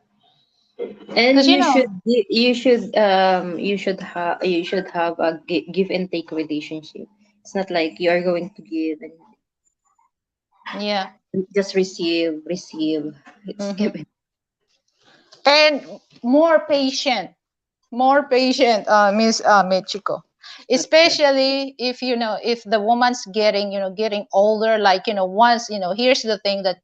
And Because, you should have a give and take relationship. It's not like you are going to give and yeah. just receive. It's Hmm. given. And more patient, Miss Michiko. That's right. Especially if, if the woman's getting older. Like, once, here's the thing that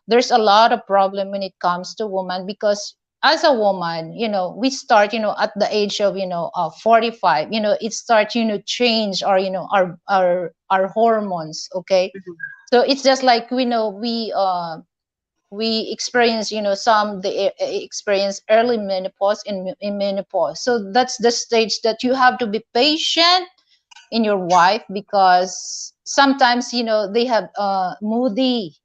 there's a lot of problem when it comes to woman, because as a woman, we start, at the age of, 45, it starts, change our, our hormones. Okay. Mhm. So it's just like we know we experience, some they experience early menopause and in menopause. So that's the stage that you have to be patient in your wife, because sometimes, they have moody.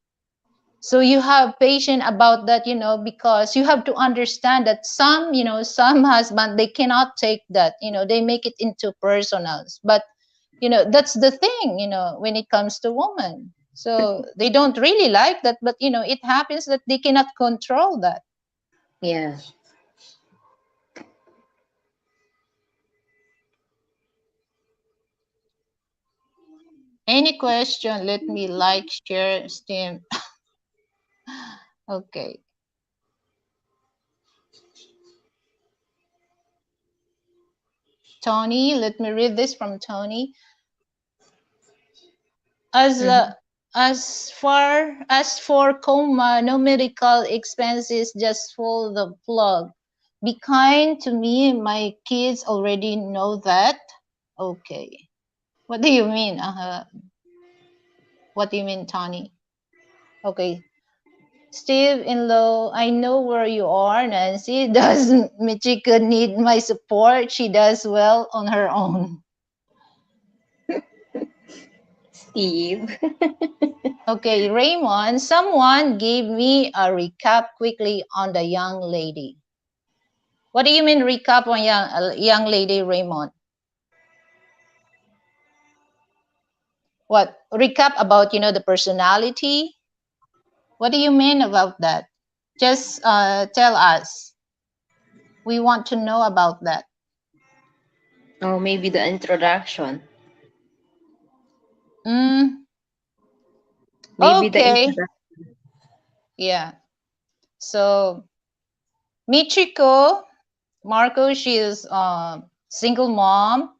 So you have patience about that, because you have to understand that some, some husband, they cannot take that, they make it into personals. But that's the thing, when it comes to women, so they don't really like that. But it happens that they cannot control that. Yeah. Any question? Let me like, share, steam. Okay. Tony, let me read this from Tony. As Mhm. for coma, no medical expenses, just pull the plug. Be kind to me. My kids already know that. Okay. What do you mean? What do you mean, Tony? Okay. Steve in low, I know where you are, Nancy. Does Michiko need my support? She does well on her own. Steve. Okay, Raymond, someone gave me a recap quickly on the young lady. What do you mean recap on young lady, Raymond? What recap about, the personality? What do you mean about that? Just tell us. We want to know about that. Oh, maybe the introduction. Mm, Maybe the okay. introduction. Yeah. So Michiko, Marco, she is single mom,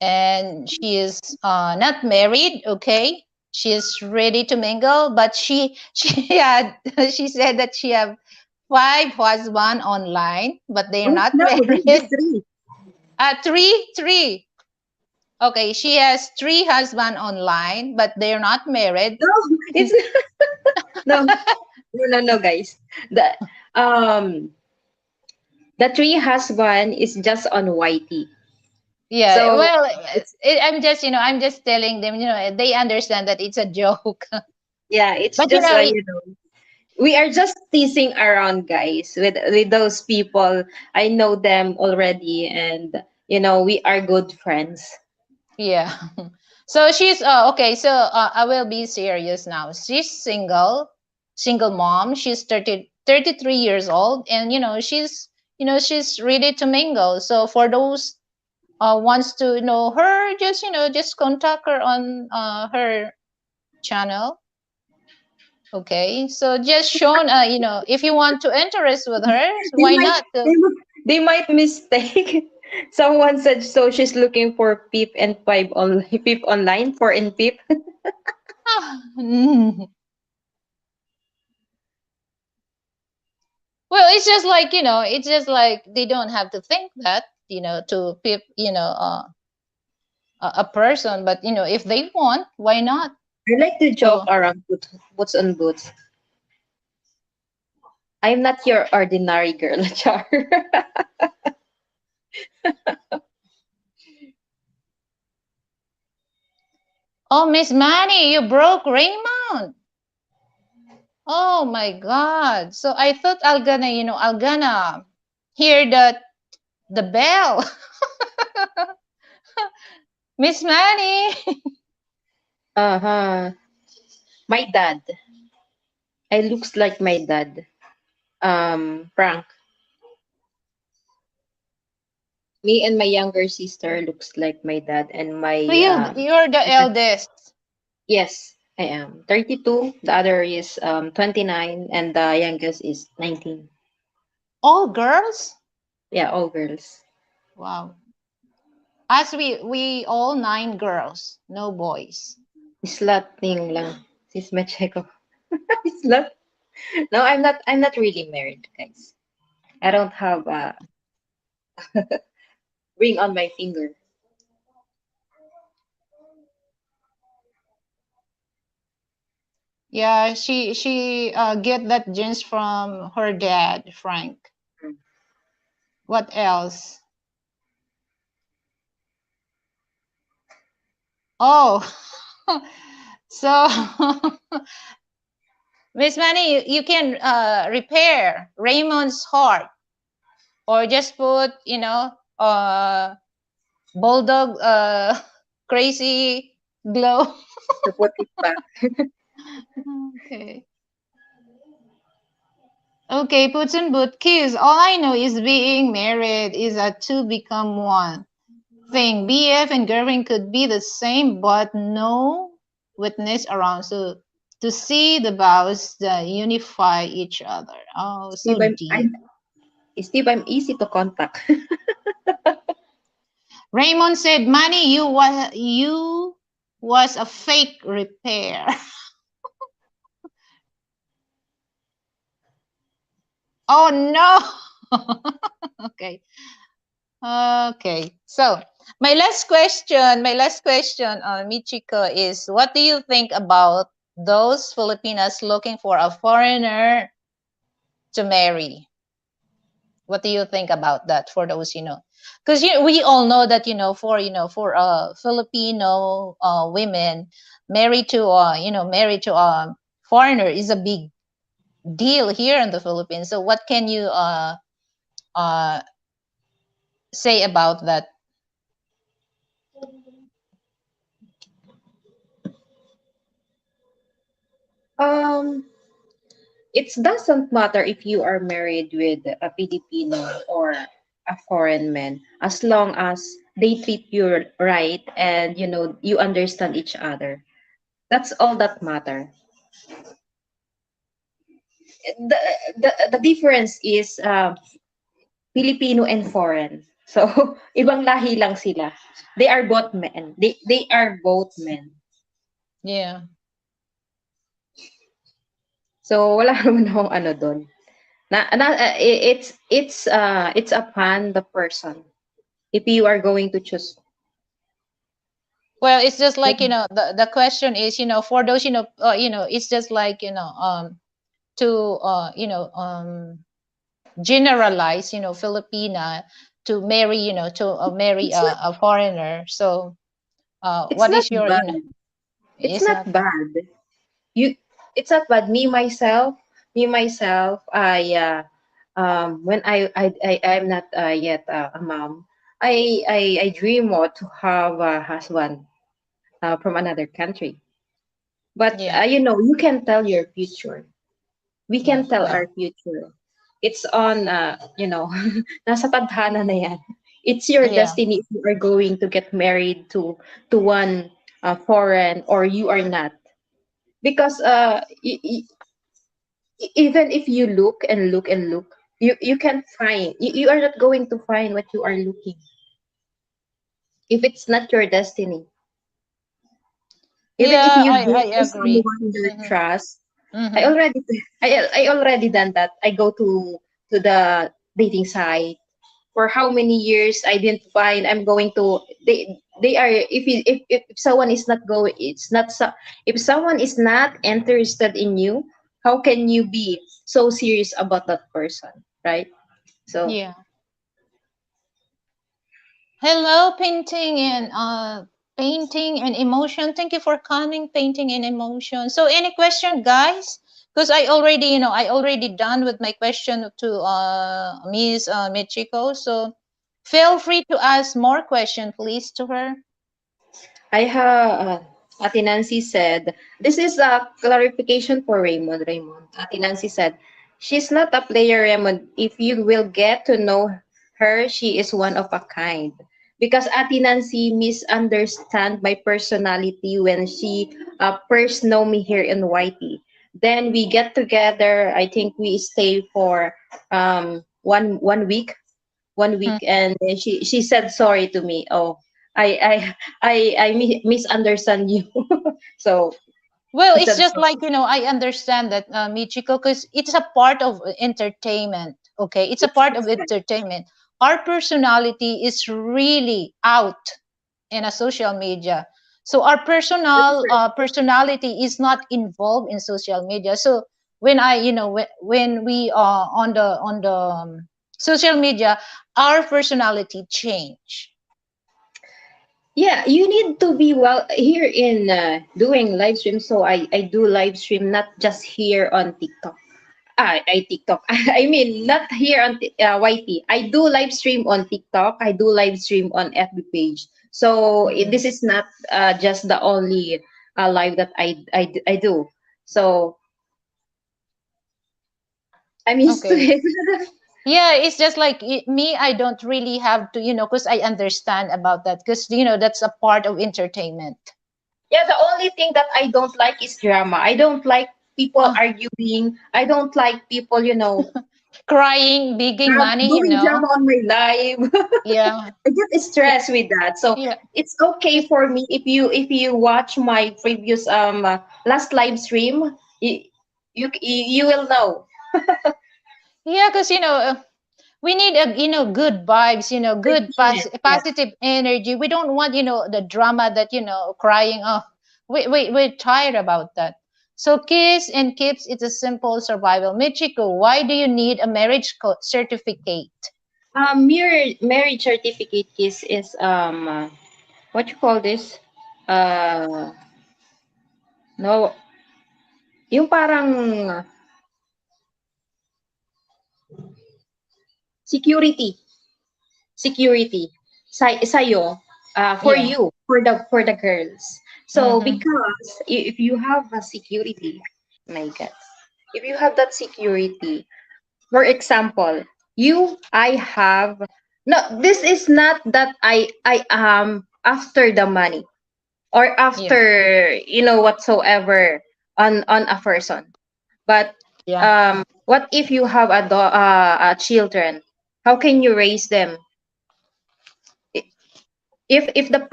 and she is not married. Okay, she is ready to mingle, but she had she said that she have five husband online, but they are Oh, not no, maybe married. three. Three. Okay, she has three husband online, but they're not married. No, it's no, no, guys. Um the three husband is just on YT. Yeah, So well, it's I'm just telling them, they understand that it's a joke. yeah, it's But just it, we are just teasing around, guys, with those people. I know them already, and we are good friends. yeah. So she's okay. So I will be serious now. She's single mom. She's 33 years old, and she's ready to mingle. So for those wants to know her, just just contact her on her channel. Okay. So just shown, if you want to interest with her, They why might not? they might mistake. Someone said so. She's looking for Peep and Pipe on Peep online for in Peep. Well, it's just like, it's just like they don't have to think that, to pip, a person. But, if they want, why not? I like to joke So, around with what's on boots. I'm not your ordinary girl, Char. oh, Miss Manny, you broke Raymond. Oh my God. So I thought I'll gonna hear the bell. Miss Manny. Uh-huh. My dad. I looks like my dad. Frank. Me and my younger sister looks like my dad, and my So you're the eldest. yes, I am 32. The other is 29, and the youngest is 19. All girls? Yeah, all girls. Wow. As we all nine girls, no boys. Slut thing lang. Sis Macheko. Slut. No, I'm not really married, guys. I don't have a ring on my finger. Yeah, she get that genes from her dad, Frank. What else? Oh, so Miss Manny, you can repair Raymond's heart, or just put, bulldog crazy glow. To put it back. Okay. Okay, puts and boot kiss. All I know is being married is a two become one thing. BF and girlfriend could be the same, but no witness around. So to see the vows that unify each other. Oh, Steve, so deep. I'm easy to contact. Raymond said, "Manny, you was a fake repair." Oh no. Okay. Okay. So my last question on Michiko is, what do you think about those Filipinas looking for a foreigner to marry? What do you think about that for those, because we all know that, for Filipino women, married to a foreigner is a big deal here in the Philippines. So what can you uh say about that? Um, it doesn't matter if you are married with a Filipino or a foreign man, as long as they treat you right and you understand each other. That's all that matter. The the difference is Filipino and foreign. So ibang lahi lang sila. They are both men. They are both men. Yeah. So wala naman akong ano doon. It's upon the person if you are going to choose. Well, it's just like, the question is, for those, it's just like, to generalize, Filipina to marry, to marry It's not a foreigner. So, it's what not is your, bad. It's it's not not, bad. You it's not bad. Me myself, when I'm not yet a mom, I dream to have a husband from another country. But yeah, you can tell your future. We yeah, can tell yeah, our future. It's on, nasa tadhana na yan. It's your yeah, destiny if you are going to get married to one foreign or you are not. Because even if you look and look and look, you can find, you are not going to find what you are looking if it's not your destiny. Even if yeah. you I go to agree. someone you Mm-hmm. trust, I Mm-hmm. already I already done that. I go to the dating site for how many years I didn't find. I'm going to, they are, if someone is not going, it's not so, if someone is not interested in you, how can you be so serious about that person, right? So Yeah. Hello, painting and emotion. Thank you for coming, painting and emotion. So, any question, guys? Because I already done with my question to Miss Michiko. So, feel free to ask more question, please, to her. I have, Ate Nancy said, this is a clarification for Raymond. Ate Nancy said, she's not a player, Raymond. If you will get to know her, she is one of a kind. Because Ate Nancy misunderstand my personality when she first know me here in YT. Then we get together. I think we stay for one week, Hmm. and then she said sorry to me. Oh, I misunderstand you. So Well, Is it's that just so? like, I understand that, Michiko, because it's a part of entertainment. Okay, it's a Yes, part of that's right. entertainment. Our personality is really out in a social media. So our That's personal right. personality is not involved in social media. So when I, when we are on the social media, our personality change. Yeah, you need to be well here in doing live stream. So I do live stream not just here on TikTok. I TikTok. I mean, not here on YT. I do live stream on TikTok. I do live stream on FB page. So Mm. this is not just the only live that I do. So I'm used to Okay. it. Yeah, it's just like me. I don't really have to, because I understand about that, because that's a part of entertainment. Yeah, the only thing that I don't like is drama. I don't like people Oh, arguing. I don't like people, crying, begging money, doing drama on my live. Yeah, I get yeah, stressed with that. So yeah. it's okay for me if you watch my previous last live stream, you will know. Yeah, because we need good vibes, good Yes, yes. positive energy. We don't want the drama that crying. Oh, we're tired about that. So kiss and keeps, it's a simple survival. Michiko, why do you need a marriage certificate? Marriage certificate is what you call this? Uh no, yung parang security, security sa'yo, for Yeah. you, for the girls. So Mm-hmm. because if you have a security, my God, if you have that security, for example, I have, no, this is not that I am after the money or Yeah. after whatsoever on a person, but Yeah. what if you have children? How can you raise them? If the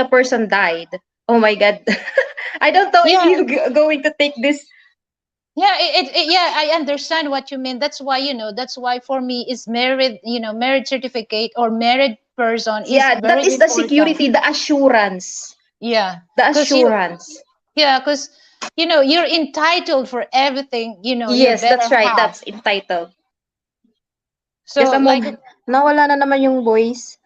person died, oh my God, I don't know if Yeah. you going to take this. Yeah, yeah, I understand what you mean. That's why, that's why for me is married, marriage certificate or married person is Yeah, that very is the important. security, the assurance, Yeah. the Because assurance. yeah, because you're entitled for everything, your Yes, better that's right, half. that's entitled. Just So a like moment, nawala na naman yung voice.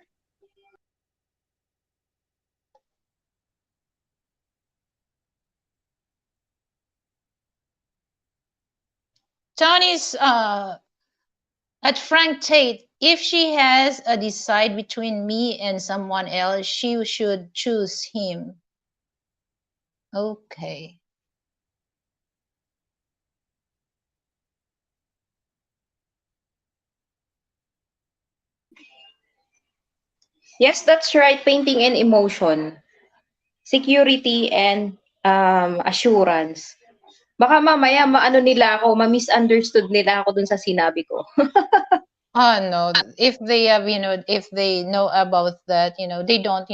Tony's at Frank Tate, if she has a decide between me and someone else, she should choose him. Okay. Yes, that's right, painting and emotion, security and assurance. Baka mamaya maano nila ako, ma-misunderstood nila ako dun sa sinabi ko. Oh no, if they have, if they know about that, they don't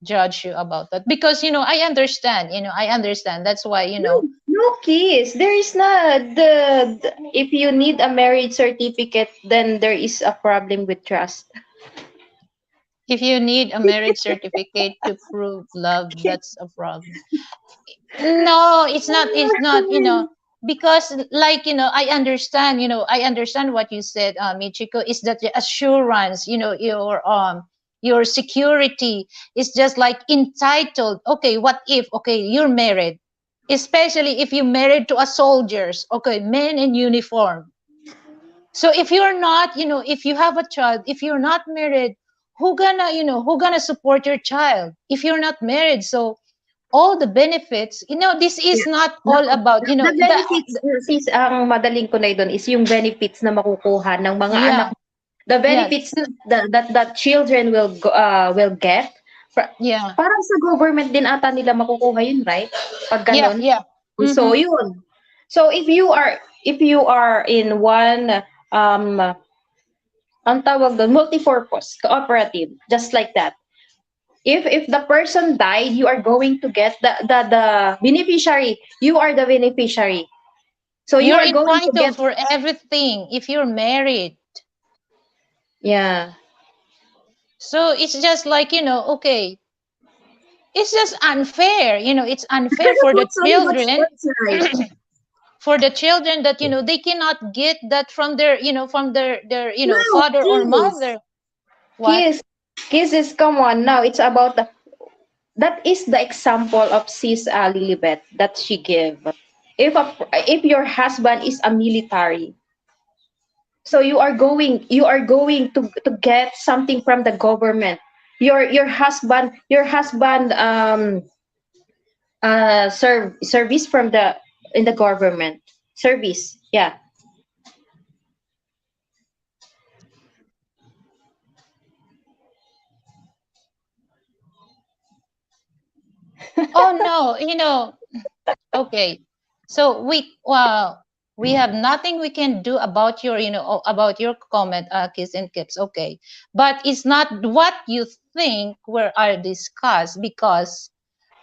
judge you about that, because I understand, I understand. That's why, No, no kiss. There is not if you need a marriage certificate, then there is a problem with trust. if you need a marriage certificate to prove love, that's a problem. No, it's not, because like, I understand what you said, Michiko, is that the assurance, your security is just like entitled. Okay, what if, okay, you're married, especially if you married to a soldiers, okay, men in uniform. So if you're not, if you have a child, if you're not married, who gonna support your child if you're not married? So all the benefits, this is Yeah. not No, all about, the benefits, sis, ang madaling ko na doon is yung benefits na makukuha ng mga anak. yeah, The yeah, benefits that children will get. yeah, Parang sa government din ata nila makukuha yun, right? Pag yeah, ganun. yeah. So, Mm-hmm. yun. So, if you are in one, ang tawag doon, multi-purpose, cooperative, just like that. If the person died, you are going to get the beneficiary. You are the beneficiary. So you You're are going to get, entitled for everything if you're married. yeah. So it's just like, okay, it's just unfair. It's unfair for the Totally, children, that's right. for the children that, they cannot get that from their Now, father or kiss. mother. What? Kiss. Kiss is, come on. Now it's about the, that is the example of sis Lilibet that she gave. If your husband is a military, so you are going to get something from the government. Your husband service from the, in the government service, yeah. Oh no, okay. So we have nothing we can do about your, about your comment, kiss and kips. Okay, but it's not what you think where are discussed, because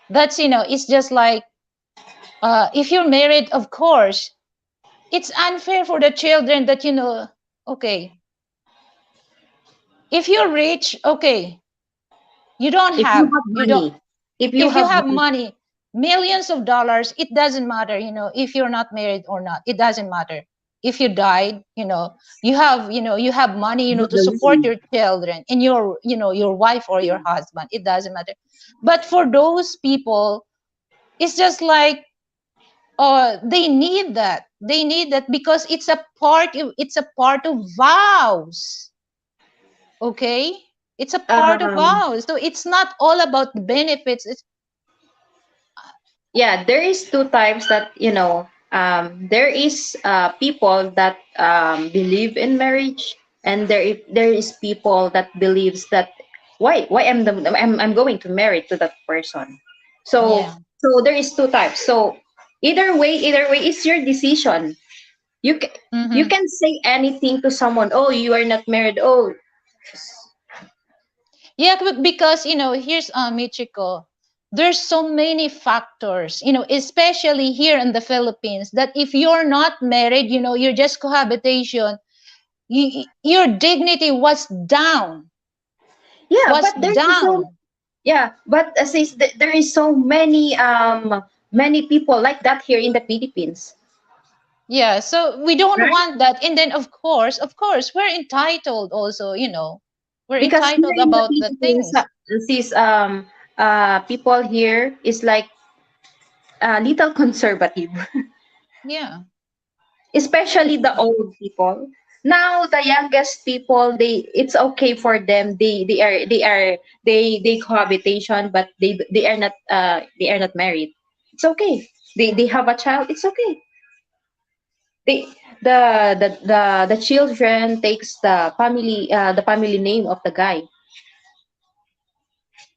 that's, it's just like, if you're married, of course, it's unfair for the children that, okay, if you're rich, okay, If you have you don't, money, if you if you have have money, money, millions of dollars, it doesn't matter, if you're not married or not, it doesn't matter. If you died, you have money, you have to the support money. your children and your wife or your husband, it doesn't matter. But for those people, it's just like, they need that because it's a part of vows. Okay, it's a part of um vows, so it's not all about the benefits. It's yeah, there is two types that, there is people that believe in marriage, and there is people that believes that, why I'm going to marry to that person. So Yeah. there is two types. So either way it's your decision. you can you Hmm. can say anything to someone, oh, you are not married, oh. Yeah, because here's Michiko. There's so many factors, especially here in the Philippines, that if you're not married, you're just cohabitation. Your dignity Yeah, was but there is so, down. yeah, but since there is so many people like that here in the Philippines, Yeah, so we don't right? want that. And then of course, we're entitled also. We're Because here entitled in the about the Philippines, things. since people here is like little conservative, Yeah. especially the old people. Now the youngest people, it's okay for them. They cohabitation, but they are not married. It's okay. They have a child. It's okay. They the children takes the family name of the guy.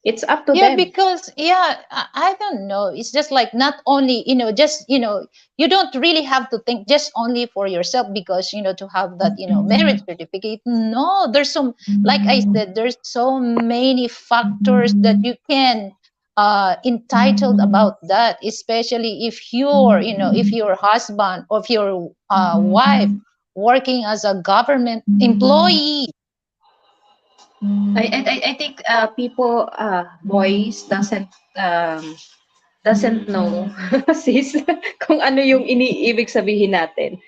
It's up to Yeah, them. because I don't know. It's just like not only, just, you don't really have to think just only for yourself because, to have that, marriage certificate. No, there's some, like I said, there's so many factors that you can entitled about that, especially if your husband or if your wife working as a government employee. I think people, boys doesn't know, sis, kung ano yung iniibig sabihin natin.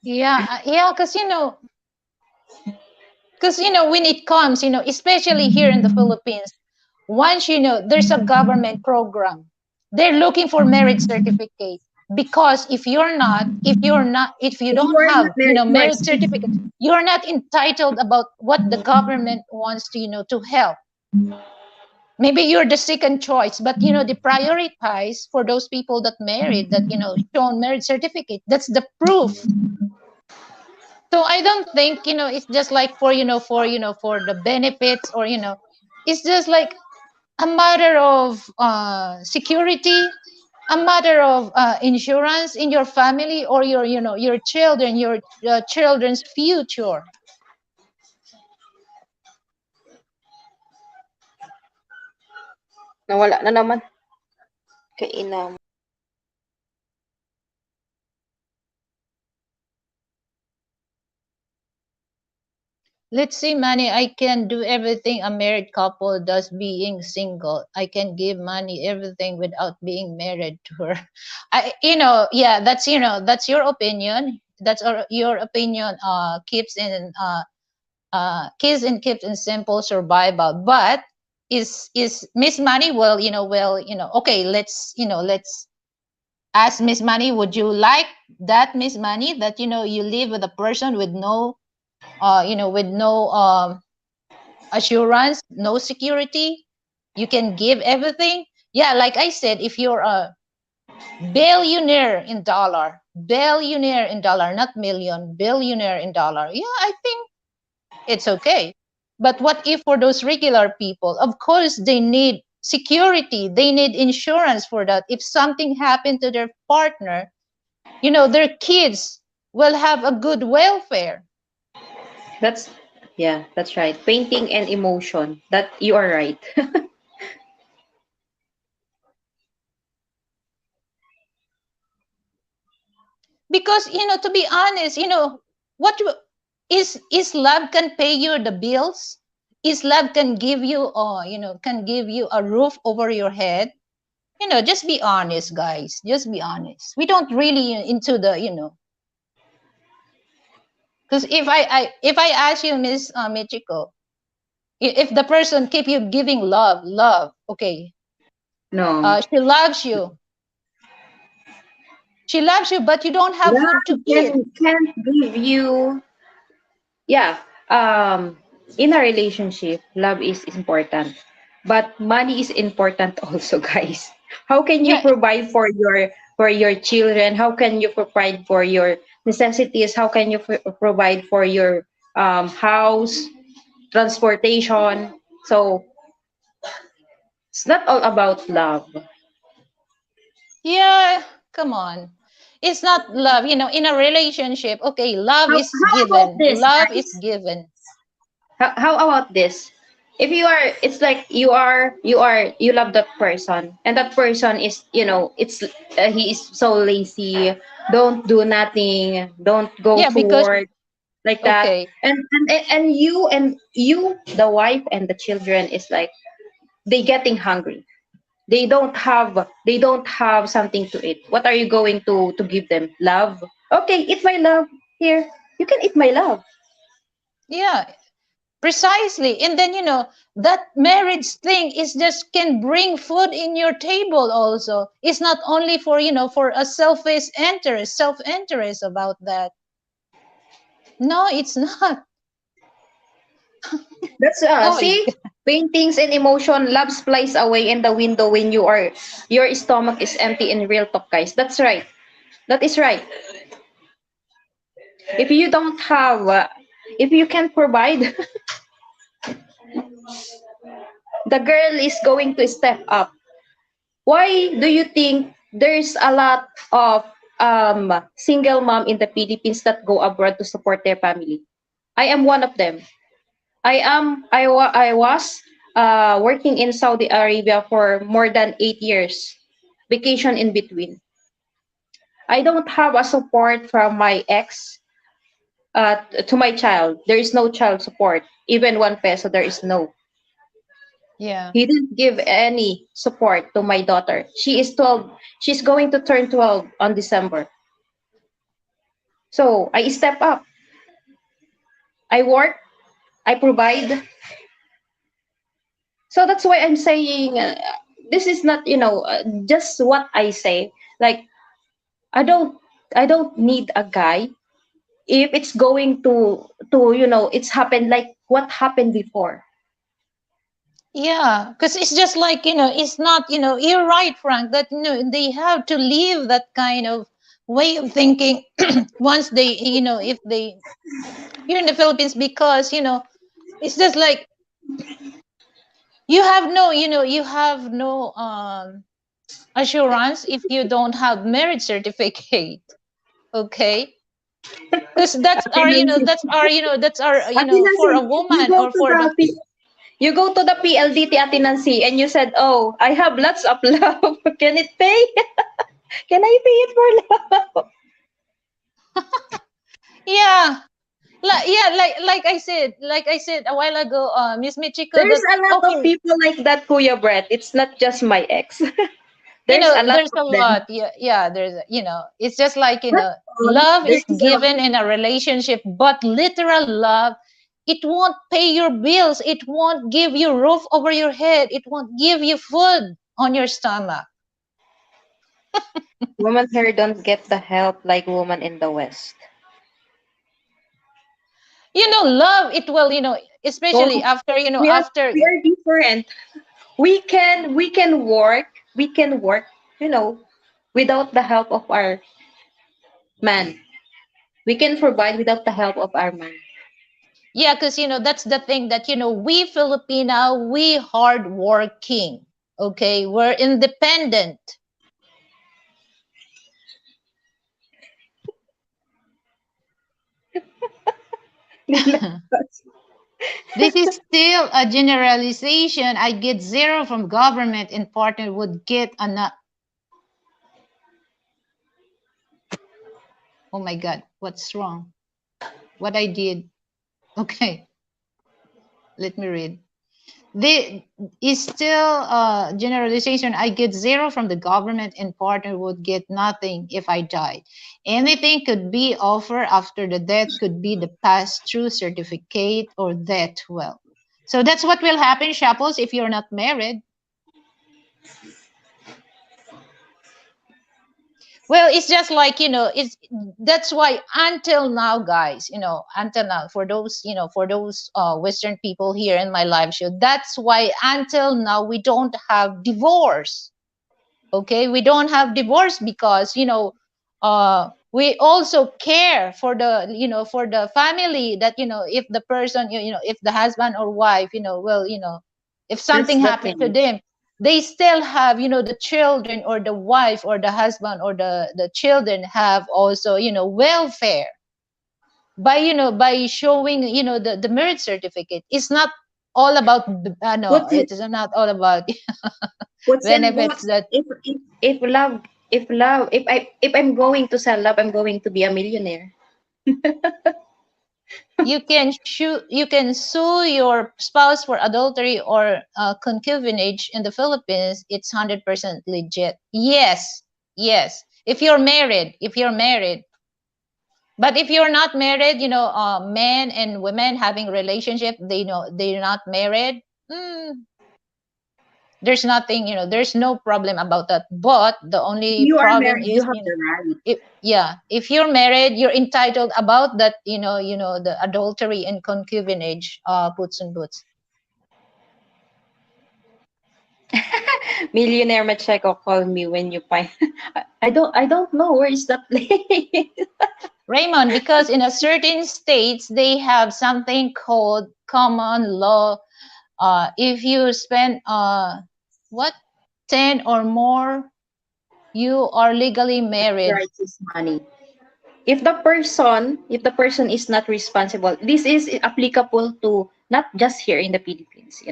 Yeah, yeah, because when it comes, especially here in the Philippines, once there's a government program, they're looking for marriage certificate, because if you If you don't are not have married, you are marriage excused. certificate, you're not entitled about what the government wants to help. Maybe you're the second choice, but they prioritize for those people that married, that shown marriage certificate. That's the proof. So I don't think it's just like for the benefits, or it's just like a matter of security, a matter of insurance in your family, or your children, your children's future. Nawala na naman. Kainam. Let's see, money. I can do everything a married couple does being single. I can give money everything without being married to her. Yeah, that's your opinion. That's your opinion. Keeps in simple survival. But is Miss Money? Well, okay. Let's ask Miss Money. Would you like that, Miss Money? That you live with a person with no, with no assurance, no security. You can give everything. Yeah, like I said, if you're a billionaire in dollar, not million, billionaire in dollar, yeah, I think it's okay. But what if for those regular people? Of course, they need security, they need insurance for that. If something happened to their partner, their kids will have a good welfare. That's yeah, that's right. Painting and emotion. That you are right. Because to be honest, what is love can pay you the bills, is love can give you can give you a roof over your head. Just be honest, guys, just be honest. We don't really into the because if I ask you, Miss Michiko, if the person keep you giving love, okay, No. she loves you, but you don't have food to Love eat. can't give you, yeah, um in a relationship, love is important. But money is important also, guys. How can you Yeah, provide for your children? How can you provide for your necessities? How can you provide for your house, transportation? So it's not all about love. yeah, come on. It's not love, in a relationship. Okay, love How, is how about given. this, Love is guys? given. How about this? If you are, it's like you love that person, and that person is, it's he is so lazy, don't do nothing, don't go Yeah, to because work, like that, okay. and you, the wife and the children is like they getting hungry. They don't have something to eat. What are you going to give them? Love? Okay, eat my love. Here, you can eat my love. Yeah, precisely. And then that marriage thing is just can bring food in your table also. It's not only for for a self interest about that. No, it's not. That's Oh my see, God. paintings and emotion, love flies away in the window when your stomach is empty in real talk, guys. That's right. That is right. If you don't have, if you can't provide, the girl is going to step up. Why do you think there's a lot of single mom in the Philippines that go abroad to support their family? I am one of them. I was working in Saudi Arabia for more than 8 years, vacation in between. I don't have a support from my ex to my child. There is no child support, even 1 peso. There is no. Yeah. He didn't give any support to my daughter. She is 12. She's going to turn 12 on December. So I step up. I work. I provide. So that's why I'm saying this is not, just what I say. Like I don't I don't need a guy if it's going to it's happened like what happened before. Yeah, because it's just like, it's not, you're right, Frank, that, they have to leave that kind of way of thinking once they, if they, here in the Philippines, because, it's just like you have no assurance if you don't have marriage certificate. Okay. Because that's Ate our, Nancy, that's our, that's our, Ate for Nancy, a you woman go or to for the the, You go to the PLDT Ate Nancy and you said, "Oh, I have lots of love. Can it pay? Can I pay it for love?" Yeah. Like I said a while ago, Miss Michiko, There's that a lot of okay, people like that, Kuya Brett. It's not just my ex. you There's a know, lot there's of a them. lot. Yeah, yeah, there's, you know, it's just like, you Not know, all. love There is is a lot. given in a relationship, but literal love, it won't pay your bills, it won't give you roof over your head, it won't give you food on your stomach. Women here don't get the help like women in the West. You know, love it will, you know, especially Oh, after, you know, we are after. we are different. We can work, you know, without the help of our man. We can provide without the help of our man. Yeah, because you know that's the thing that, you know, we Filipino, we hard working. Okay, we're independent. This is still a generalization. I get zero from government and partner would get an. Oh my God, what's wrong? What I did? Okay, let me read. The is still a generalization. I get zero from the government and partner would get nothing if I died. Anything could be offered after the death, could be the pass-through certificate or death well. So that's what will happen, Shuffles, if you're not married. Well, it's just like, you know, it's that's why until now, guys, you know, until now, for those, you know, for those Western people here in my live show, that's why until now we don't have divorce. Okay, we don't have divorce because, you know, we also care for the, you know, for the family, that, you know, if the person, you know, if the husband or wife, you know, well, you know, if That's something the happened to thing. them, they still have, you know, the children or the wife or the husband or the children have also, you know, welfare by, you know, by showing, you know, the marriage certificate. It's not all about no, What's it? it is not all about What's in benefits what's that if love if love if I'm going to sell love, I'm going to be a millionaire. you can sue your spouse for adultery or concubinage in the Philippines. It's 100% legit. Yes, yes. If you're married, but if you're not married, you know, men and women having relationship, they know they're not married. mm, there's nothing, you know, there's no problem about that. But the If only you are problem married, you is, have you know, the right. if yeah, if you're married, you're entitled about that, you know, the adultery and concubinage, puts and boots. Millionaire Macheco, call me when you find. I don't know where is that place. Raymond, because in a certain states they have something called common law. If you spend what 10 or more, you are legally married. Rights is money. If the person is not responsible, this is applicable to not just here in the Philippines.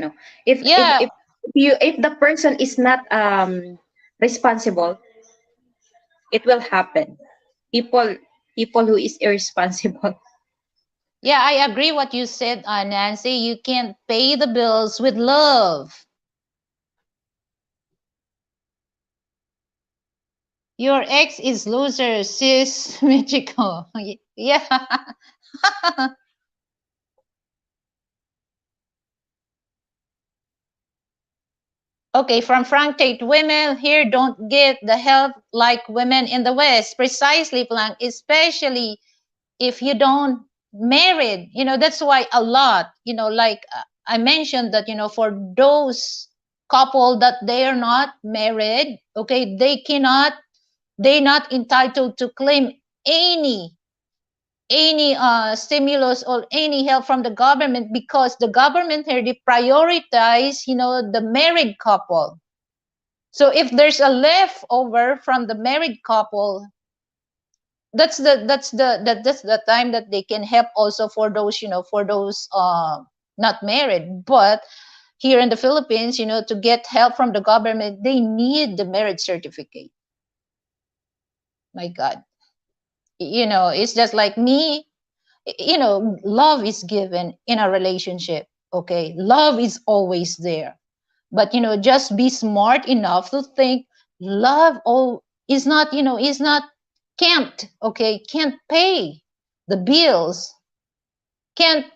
If if Yeah, if, if the person is not responsible, it will happen. People who is irresponsible. yeah, I agree what you said, Nancy. You can't pay the bills with love. Your ex is loser, sis. Michiko. Yeah. Okay, from Frank Tate, women here don't get the help like women in the West. Precisely, Frank, especially if you don't married. You know, that's why a lot, you know, like I mentioned that, you know, for those couple that they are not married, okay, they're not entitled to claim any stimulus or any help from the government because the government here they prioritize, you know, the married couple. So if there's a leftover from the married couple, that's the time that they can help also for those, you know, for those not married. But here in the Philippines, to get help from the government, they need the marriage certificate. My God. It's just like me. Love is given in a relationship. Okay. Love is always there. But, just be smart enough to think love is not, can't, okay, can't pay the bills, can't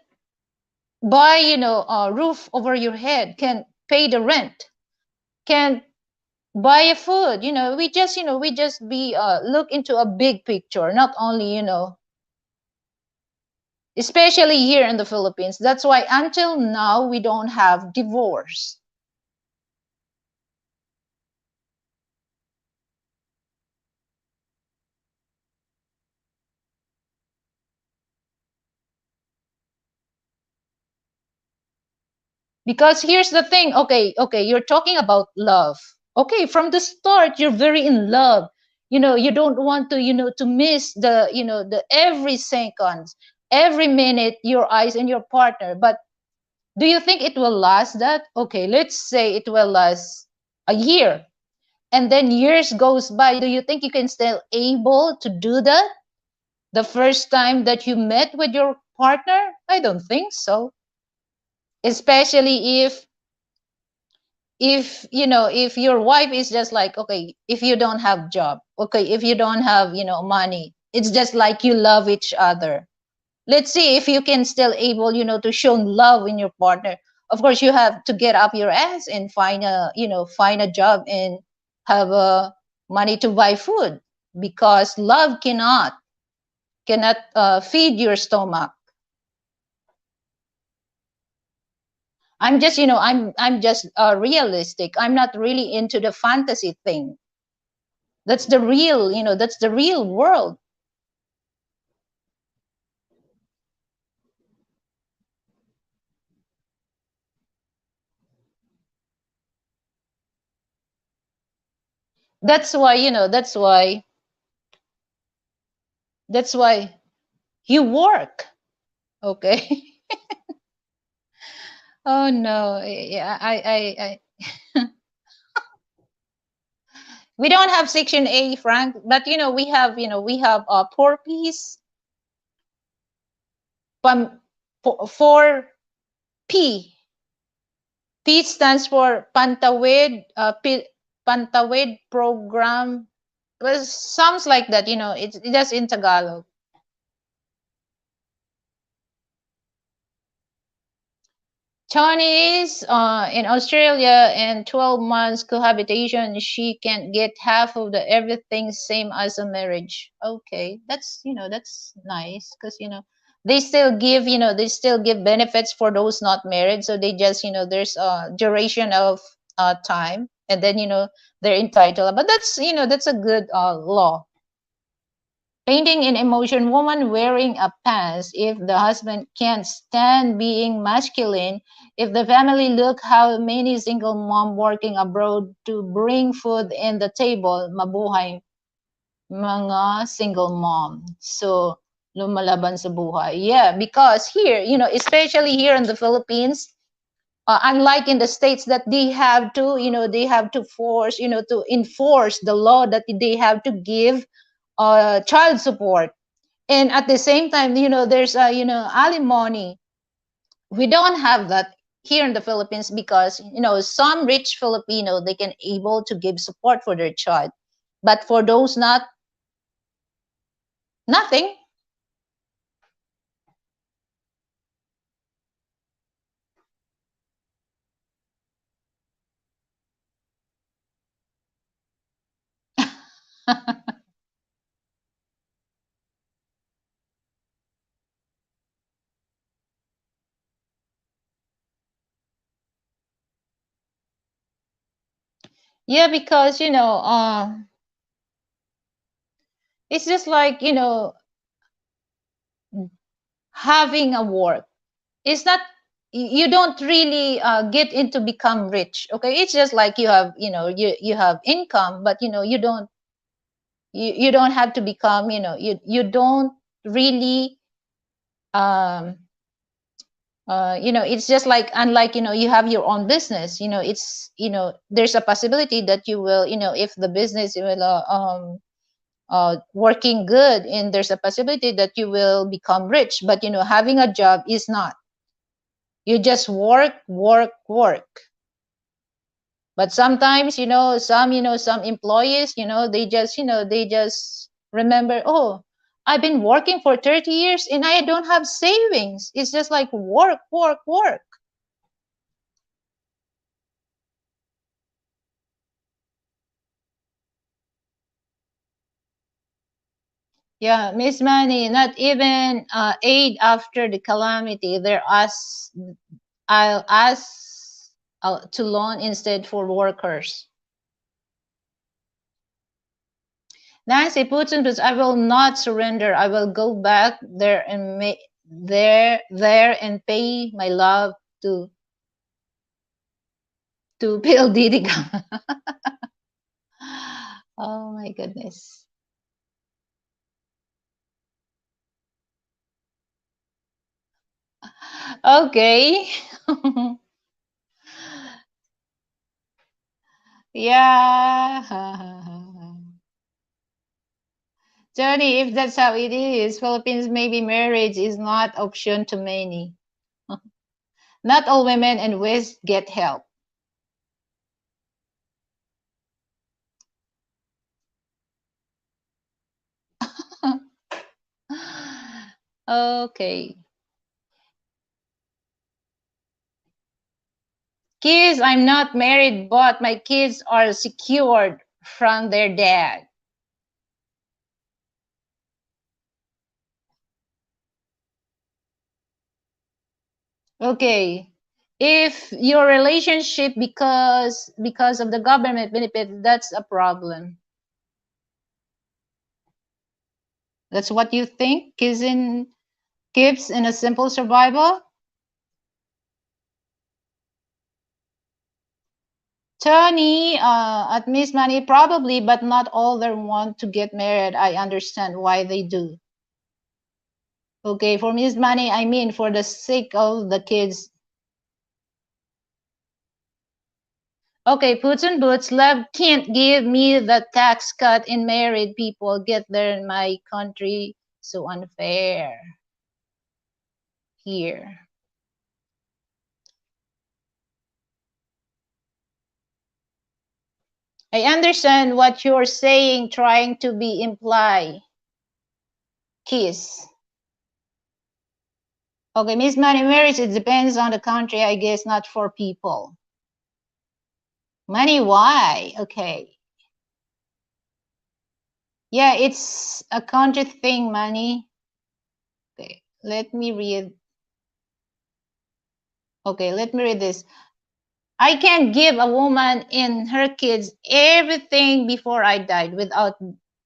buy, a roof over your head, can't pay the rent, can't buy a food. We just be look into a big picture, not only, especially here in the Philippines. That's why until now we don't have divorce. Because here's the thing, okay, you're talking about love. Okay, from the start you're very in love. You don't want to, to miss the, the every seconds, every minute, your eyes and your partner. But do you think it will last that? Okay, let's say it will last a year, and then years goes by. Do you think you can still able to do that the first time that you met with your partner? I don't think so. Especially if your wife is just like, okay, if you don't have job, okay, if you don't have, money, it's just like you love each other. Let's see if you can still able, to show love in your partner. Of course you have to get up your ass and find a job and have money to buy food, because love cannot feed your stomach. I'm just, I'm just realistic. I'm not really into the fantasy thing. That's the real, that's the real world. That's why, that's why you work. Okay. Oh no. Yeah, we don't have section A, Frank, but we have 4 P's. Pam, 4 P. P stands for Pantawid program. Well, sounds like that, it's just in Tagalog. Tony is in Australia, and 12 months cohabitation, she can get half of the everything, same as a marriage. Okay, that's nice, because they still give benefits for those not married. So they just, there's a duration of time, and then they're entitled. But that's a good law. Painting in emotion, woman wearing a pants. If the husband can't stand being masculine, if the family look how many single mom working abroad to bring food in the table, mabuhay mga single mom. So lumalaban sa buhay. Yeah, because here, especially here in the Philippines, unlike in the states that they have to force, to enforce the law that they have to give child support, and at the same time, there's a, alimony. We don't have that here in the Philippines, because some rich Filipino, they can able to give support for their child, but for those not, nothing. Yeah, because it's just like, having a work. It's not, you don't really get into become rich. Okay, it's just like you have, you have income, but you don't have to become, you don't really, um it's just like, unlike, you have your own business, it's, there's a possibility that you will, if the business will working good, and there's a possibility that you will become rich. But having a job is not. You just work, work, work. But sometimes, some employees, they just remember, oh, I've been working for 30 years and I don't have savings. It's just like work, work, work. Yeah, Miss Money, not even aid after the calamity. I'll ask to loan instead for workers. Nancy Putin, but I will not surrender. I will go back there and there and pay my love to Bill Diddy. Oh my goodness. Okay. Yeah. Johnny, if that's how it is, Philippines maybe marriage is not option to many. Not all women in West get help. Okay. Kids, I'm not married, but my kids are secured from their dad. Okay. If your relationship because of the government benefit, that's a problem. That's what you think? Kids in a simple survival? Tony, at Miss Money, probably, but not all they want to get married. I understand why they do. Okay, for Miss Money, I mean for the sake of the kids. Okay, Puts and Boots, love can't give me the tax cut in married people get there in my country. So unfair here. I understand what you're saying, trying to be imply. Kiss. Okay, Miss Money, marriage, it depends on the country, I guess, not for people. Money, why? Okay. Yeah, it's a country thing, money. Okay, let me read. Okay, let me read this. I can give a woman and her kids everything before I died without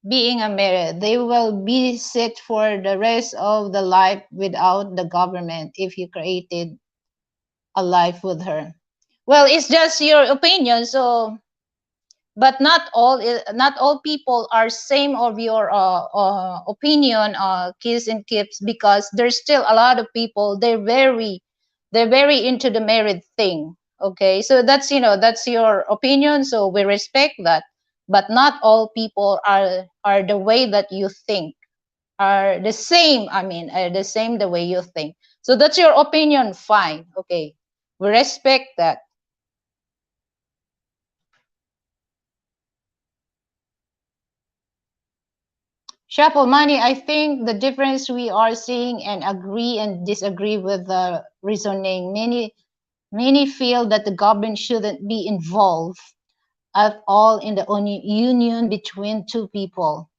being a married. They will be set for the rest of the life without the government if you created a life with her. Well, it's just your opinion, so but not all people are same of your opinion, kids and kips, because there's still a lot of people they're very into the married thing. Okay, so that's your opinion, so we respect that. But not all people are the way that you think, are the same, I mean, are the same the way you think. So that's your opinion, fine. Okay, we respect that. Shuffle money, I think the difference we are seeing and agree and disagree with the reasoning. Many feel that the government shouldn't be involved at all in the union between two people.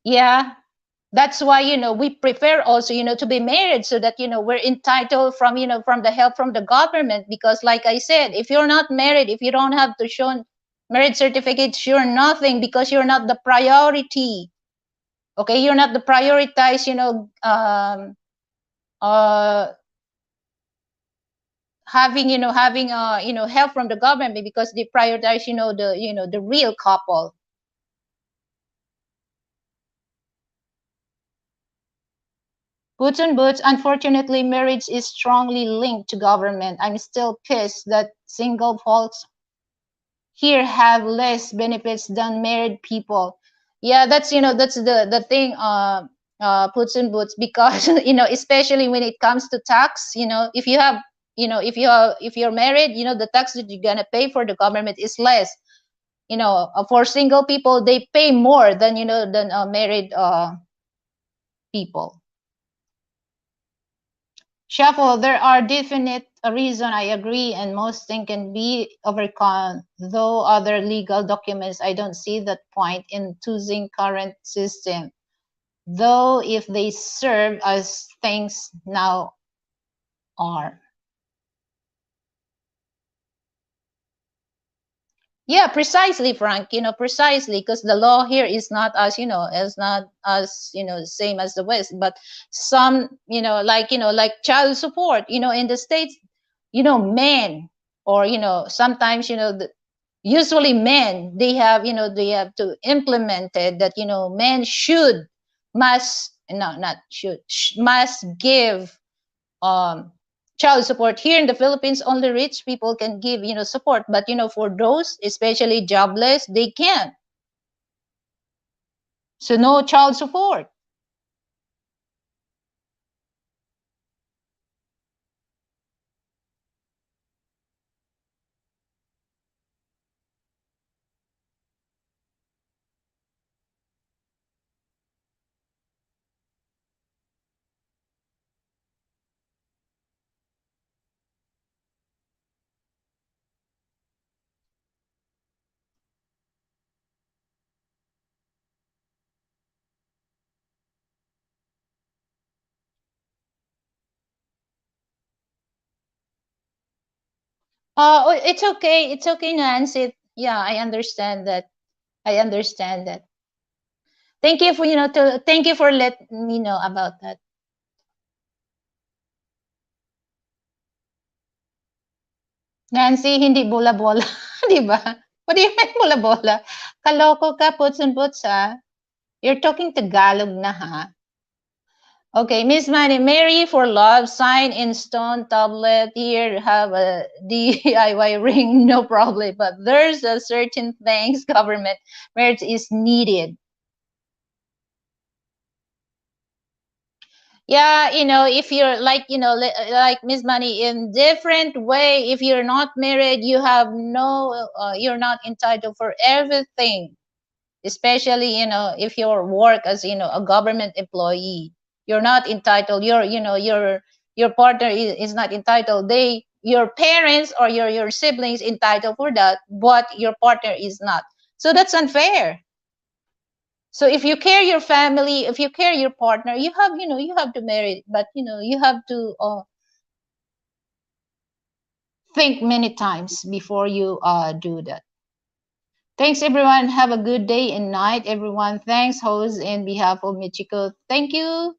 Yeah, that's why we prefer also to be married, so that we're entitled from the help from the government. Because like I said, if you're not married, if you don't have to show marriage certificates, you're nothing, because you're not the priority. Okay, you're not the prioritized uh having having help from the government because they prioritize the real couple. Boots and boots, unfortunately, marriage is strongly linked to government. I'm still pissed that single folks here have less benefits than married people. Yeah, that's the thing. Puts and boots, because especially when it comes to tax. If you have, if you're married, the tax that you're gonna pay for the government is less. For single people, they pay more than married people. Shuffle, there are definite reason, I agree, and most things can be overcome, though other legal documents, I don't see that point in choosing current system, though if they serve as things now are. Yeah, precisely, Frank. Precisely, because the law here is not as same as the West, but some, like child support, in the States, men, or sometimes, usually men, they have to implement it that men should, must, no, not should, must give um child support. Here in the Philippines, only rich people can give support, but for those especially jobless, they can't. So no child support. It's okay, it's okay, Nancy. Yeah, I understand that. I understand that. Thank you for thank you for letting me know about that. Nancy, hindi bola-bola, 'di ba? What do you mean bola-bola? Kaloko ka, puts and puts, ha? You're talking Tagalog na, ha? Okay, Miss Manny, Mary for love, sign in stone tablet. Here, have a DIY ring, no problem. But there's a certain things government marriage is needed. Yeah, if you're like, like Miss Money, in different way, if you're not married, you have no, you're not entitled for everything. Especially, if you work as, a government employee, you're not entitled. Your partner is not entitled. Your parents or your siblings entitled for that, but your partner is not. So that's unfair. So if you care your family, if you care your partner, you have to marry, but you have to think many times before you do that. Thanks everyone. Have a good day and night, everyone. Thanks, host, in behalf of Michiko. Thank you.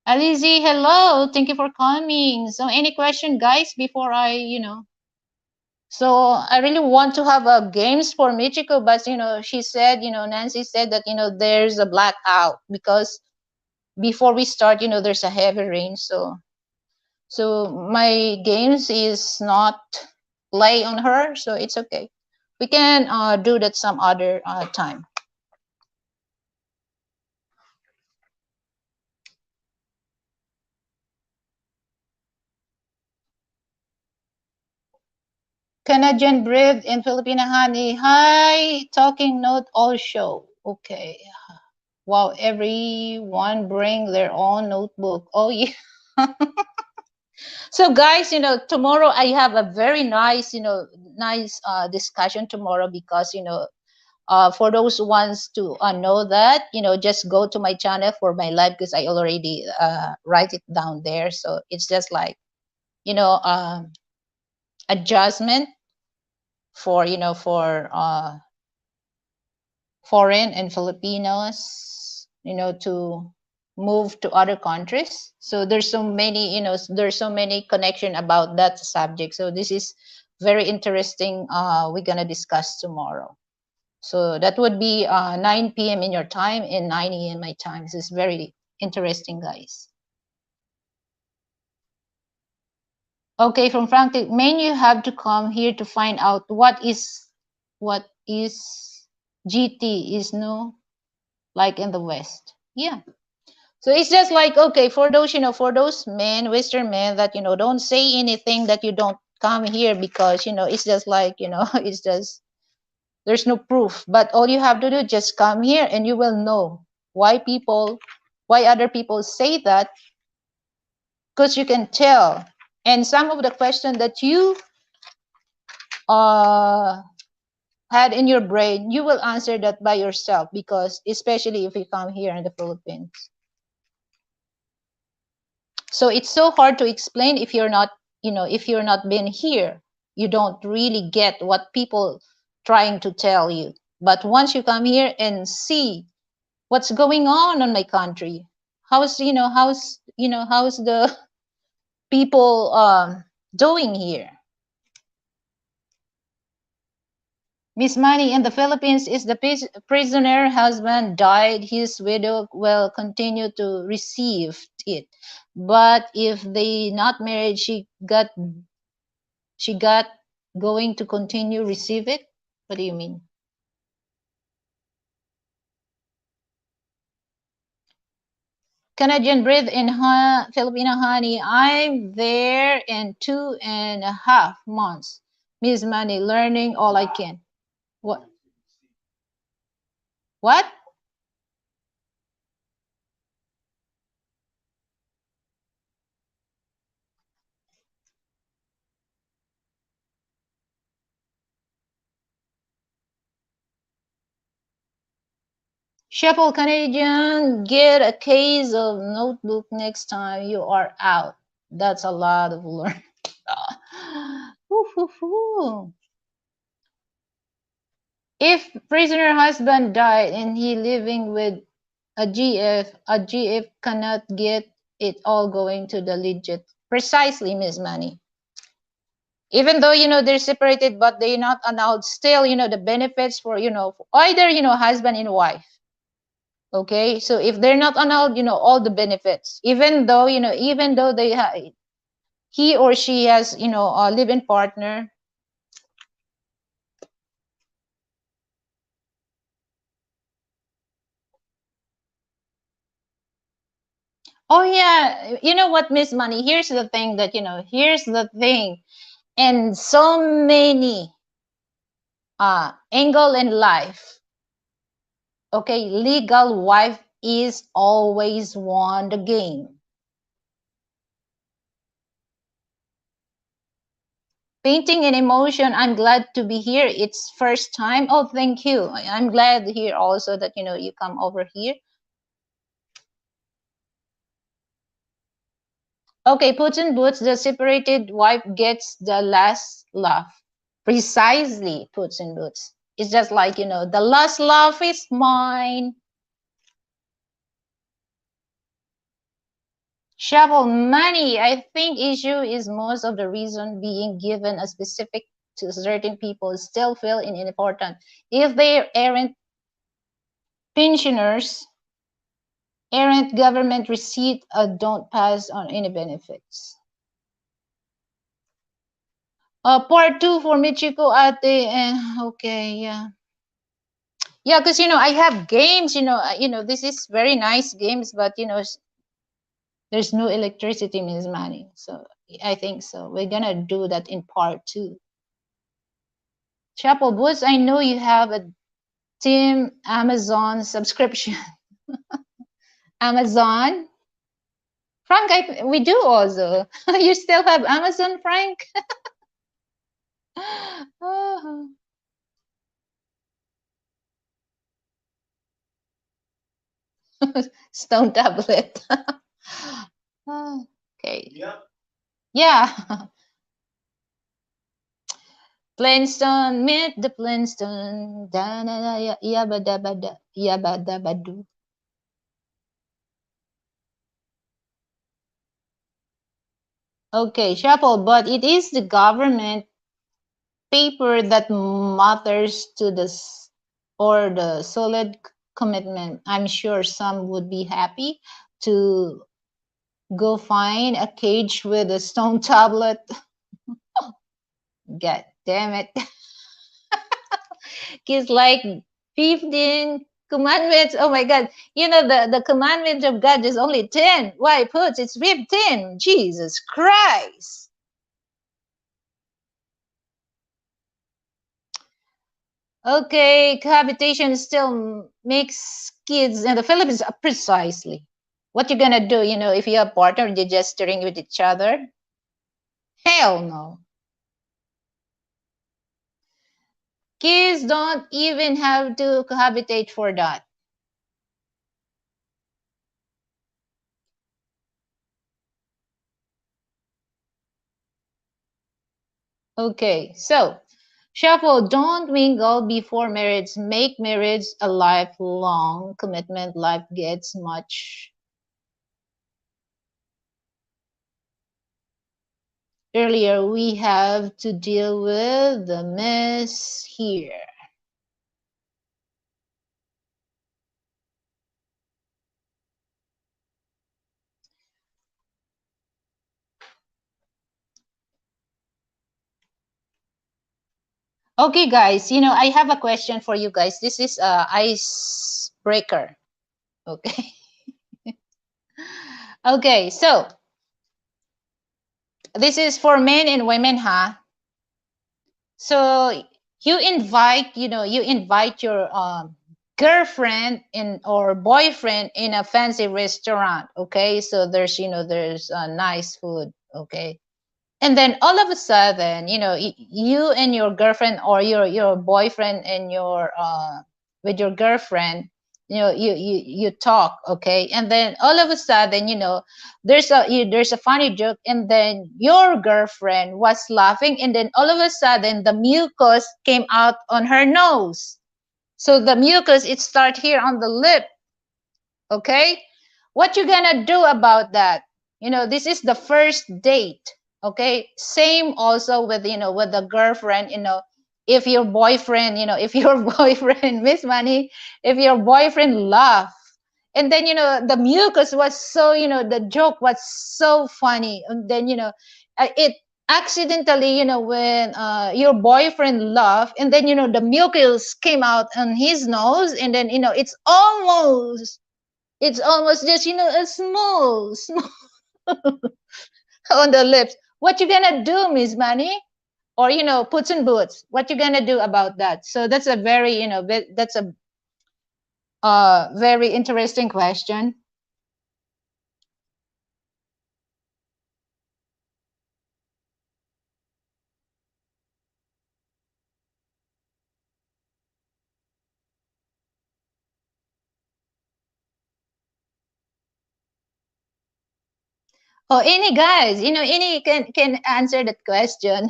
Alizi, hello. Thank you for coming. So any question, guys, before so I really want to have a games for Michiko, but she said, Nancy said that there's a blackout because before we start, there's a heavy rain. So my games is not play on her, so it's okay. We can do that some other time. Canadian breed in Filipina honey. Hi, talking note all show. Okay. Wow, everyone bring their own notebook. Oh yeah. So guys, tomorrow I have a very nice, nice discussion tomorrow because for those ones to know that, just go to my channel for my live because I already write it down there. So it's just like, you know, um, adjustment for, for foreign and Filipinos, to move to other countries. So there's so many, there's so many connection about that subject. So this is very interesting. We're gonna discuss tomorrow. So that would be 9 p.m. in your time and 9 a.m. my time. This is very interesting, guys. Okay, from Frank, main you have to come here to find out what is GT is no like in the West. Yeah. So it's just like, okay, for those, for those men, Western men that, don't say anything that you don't come here because, it's just like, it's just, there's no proof. But all you have to do, just come here and you will know why other people say that, because you can tell. And some of the questions that you uh, had in your brain, you will answer that by yourself, because especially if you come here in the Philippines. So it's so hard to explain if you're not, if you're not been here. You don't really get what people trying to tell you. But once you come here and see what's going on in my country, how's the people doing here. Miss Money, in the Philippines, is the prisoner husband died, his widow will continue to receive it. But if they not married, she got going to continue receive it. What do you mean? Canadian breathe in Filipino honey. I'm there in 2.5 months. Miss Money, learning all I can. What? What? Shuffle Canadian, get a case of notebook next time you are out. That's a lot of learn. If prisoner husband died and he living with a GF cannot get it all going to the legit. Precisely, Miss Money. Even though they're separated, but they're not allowed. Still, the benefits for either husband and wife. Okay, so if they're not allowed, all the benefits, even though he or she has a live-in partner. Oh yeah, you know what, Miss Money? Here's the thing, and so many angle in life. Okay, legal wife is always won the game. Painting in emotion. I'm glad to be here. It's first time. Oh, thank you. I'm glad here also that you come over here. Okay, Puts in Boots, the separated wife gets the last laugh. Precisely, Puts in Boots. It's just like, the last laugh is mine. Shovel money. I think issue is most of the reason being given a specific to certain people still feel important. If they aren't pensioners, aren't government receipt, don't pass on any benefits. Part two for Michiko Ate. Okay, yeah. Yeah, because I have games. This is very nice games, but there's no electricity, Miss Manny. So I think so. We're gonna do that in part two. Chapel Boots, I know you have a Team Amazon subscription. Amazon, Frank, we do also. You still have Amazon, Frank? Oh. Stone tablet. Okay. Yeah. Flintstone, meet the Flintstone. Da da da ya yabba dabba da yabba dabba do. Okay, shuffle, but it is the government paper that matters to or the solid commitment. I'm sure some would be happy to go find a cage with a stone tablet. God damn it. Kids like 15 commandments. Oh my God. You know, the commandments of God is only 10. Why puts it's 15? Jesus Christ. Okay, cohabitation still makes kids in the Philippines precisely. What you gonna do, if you have partner, you're gesturing with each other? Hell no. Kids don't even have to cohabitate for that. Okay, so shuffle, don't mingle before marriage. Make marriage a lifelong commitment. Life gets much earlier. We have to deal with the mess here. Okay, guys, I have a question for you guys. This is a icebreaker. Okay. Okay, so this is for men and women, huh? So you invite your girlfriend or boyfriend in a fancy restaurant. Okay, so there's nice food. Okay, and then all of a sudden, you and your girlfriend or your boyfriend and your with your girlfriend, you talk. Okay, and then all of a sudden, there's a funny joke, and then your girlfriend was laughing, and then all of a sudden the mucus came out on her nose. So the mucus, it start here on the lip. Okay, what you gonna do about that? This is the first date. Okay, same also with with the girlfriend. If your boyfriend, if your boyfriend, Miss Money, if your boyfriend laugh, and then the mucus was so, the joke was so funny, and then it accidentally, when your boyfriend laughed, and then the mucus came out on his nose, and then it's almost just a small on the lips. What you gonna do, Miss Money? Or puts and boots. What you gonna do about that? So that's a very that's a very interesting question. Oh, any guys, any can answer that question.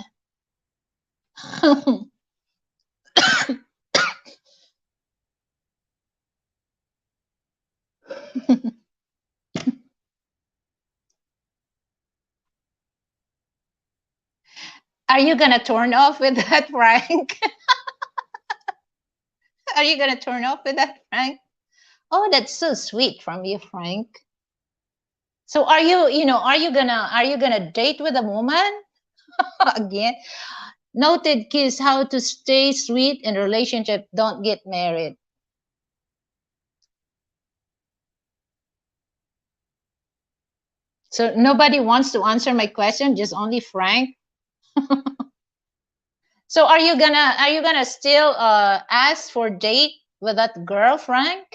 Are you gonna turn off with that, Frank? Are you gonna turn off with that, Frank? Oh, that's so sweet from you, Frank. So are you gonna date with a woman again? Noted kids how to stay sweet in relationship, don't get married. So nobody wants to answer my question, just only Frank. So are you gonna still ask for date with that girl, Frank?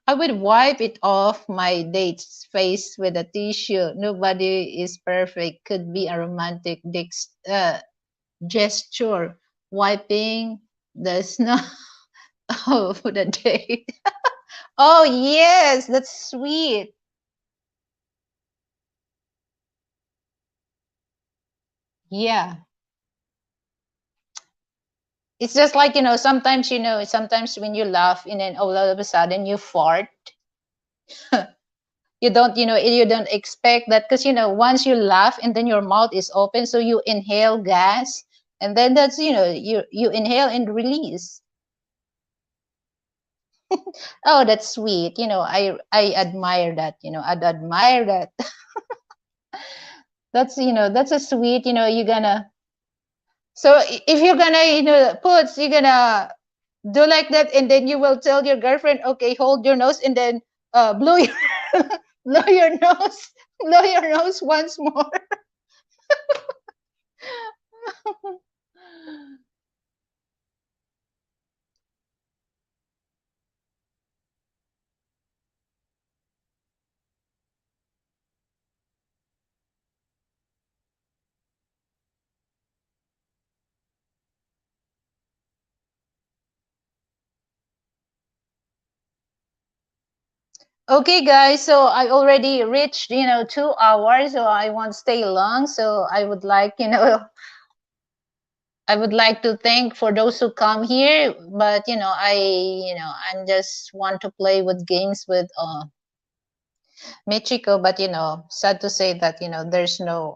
I would wipe it off my date's face with a tissue. Nobody is perfect. Could be a romantic gesture. Wiping the snow off the date. Oh yes, that's sweet. Yeah. It's just like, sometimes, sometimes when you laugh and then all of a sudden you fart. You don't expect that, because once you laugh and then your mouth is open, so you inhale gas, and then that's, you inhale and release. Oh, that's sweet. I admire that. I'd admire that. That's a sweet, you're gonna, so if you're gonna, you're gonna do like that, and then you will tell your girlfriend, okay, hold your nose, and then blow your blow your nose, blow your nose once more. Okay, guys, so I already reached, 2 hours, so I won't stay long. So I would like to thank for those who come here, but I'm just want to play with games with Michiko, but sad to say that there's no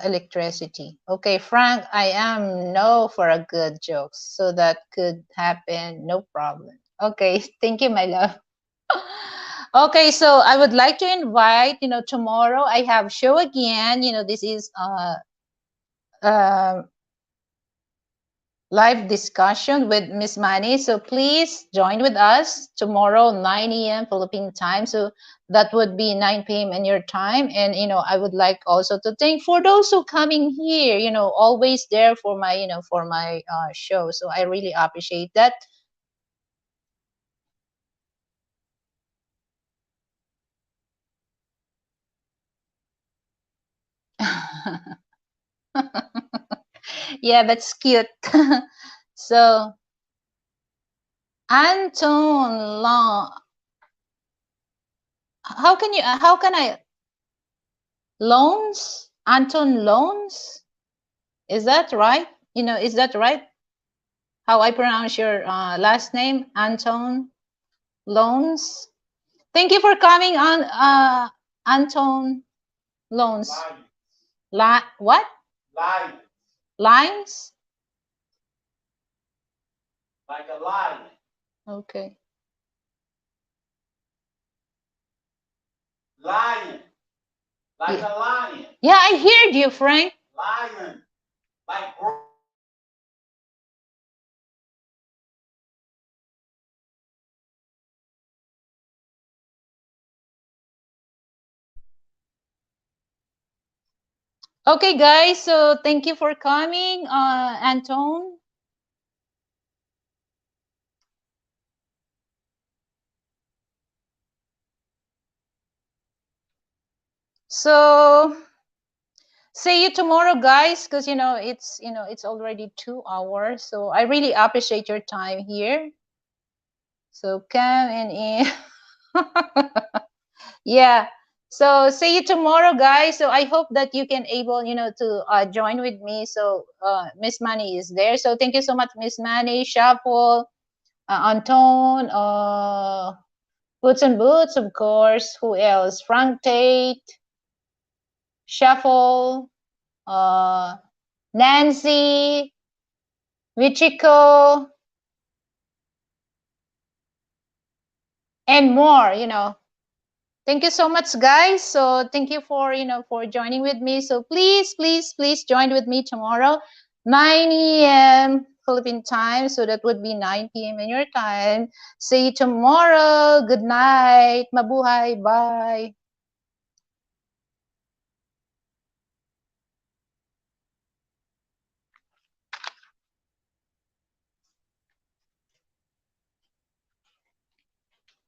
electricity. Okay, Frank, I am no for a good joke, so that could happen, no problem. Okay, thank you, my love. Okay, so I would like to invite, tomorrow I have show again. This is uh, live discussion with Miss Manny. So please join with us tomorrow, 9 a.m. Philippine time. So that would be 9 p.m. in your time. And I would like also to thank for those who coming here. Always there for my show. So I really appreciate that. Yeah, that's cute. So Anton Long, how can I loans? Anton Loans? Is that right? Is that right? How I pronounce your last name? Anton Loans. Thank you for coming on, Anton Loans. What? Lines? Like a lion. Okay. Lion. Like yeah. A lion. Yeah, I heard you, Frank. Lion. Like. Okay, guys, so thank you for coming, Anton. So see you tomorrow, guys, because it's already 2 hours. So I really appreciate your time here. So come and in. Yeah. So see you tomorrow, guys. So I hope that you can able, to join with me. So Miss Manny is there. So thank you so much, Miss Manny, Shuffle, Anton, Boots and Boots, of course. Who else? Frank Tate, Shuffle, Nancy, Michiko, and more. Thank you so much, guys. So thank you for joining with me. So please, please, please join with me tomorrow, 9 a.m. Philippine time. So that would be 9 p.m. in your time. See you tomorrow. Good night. Mabuhay. Bye.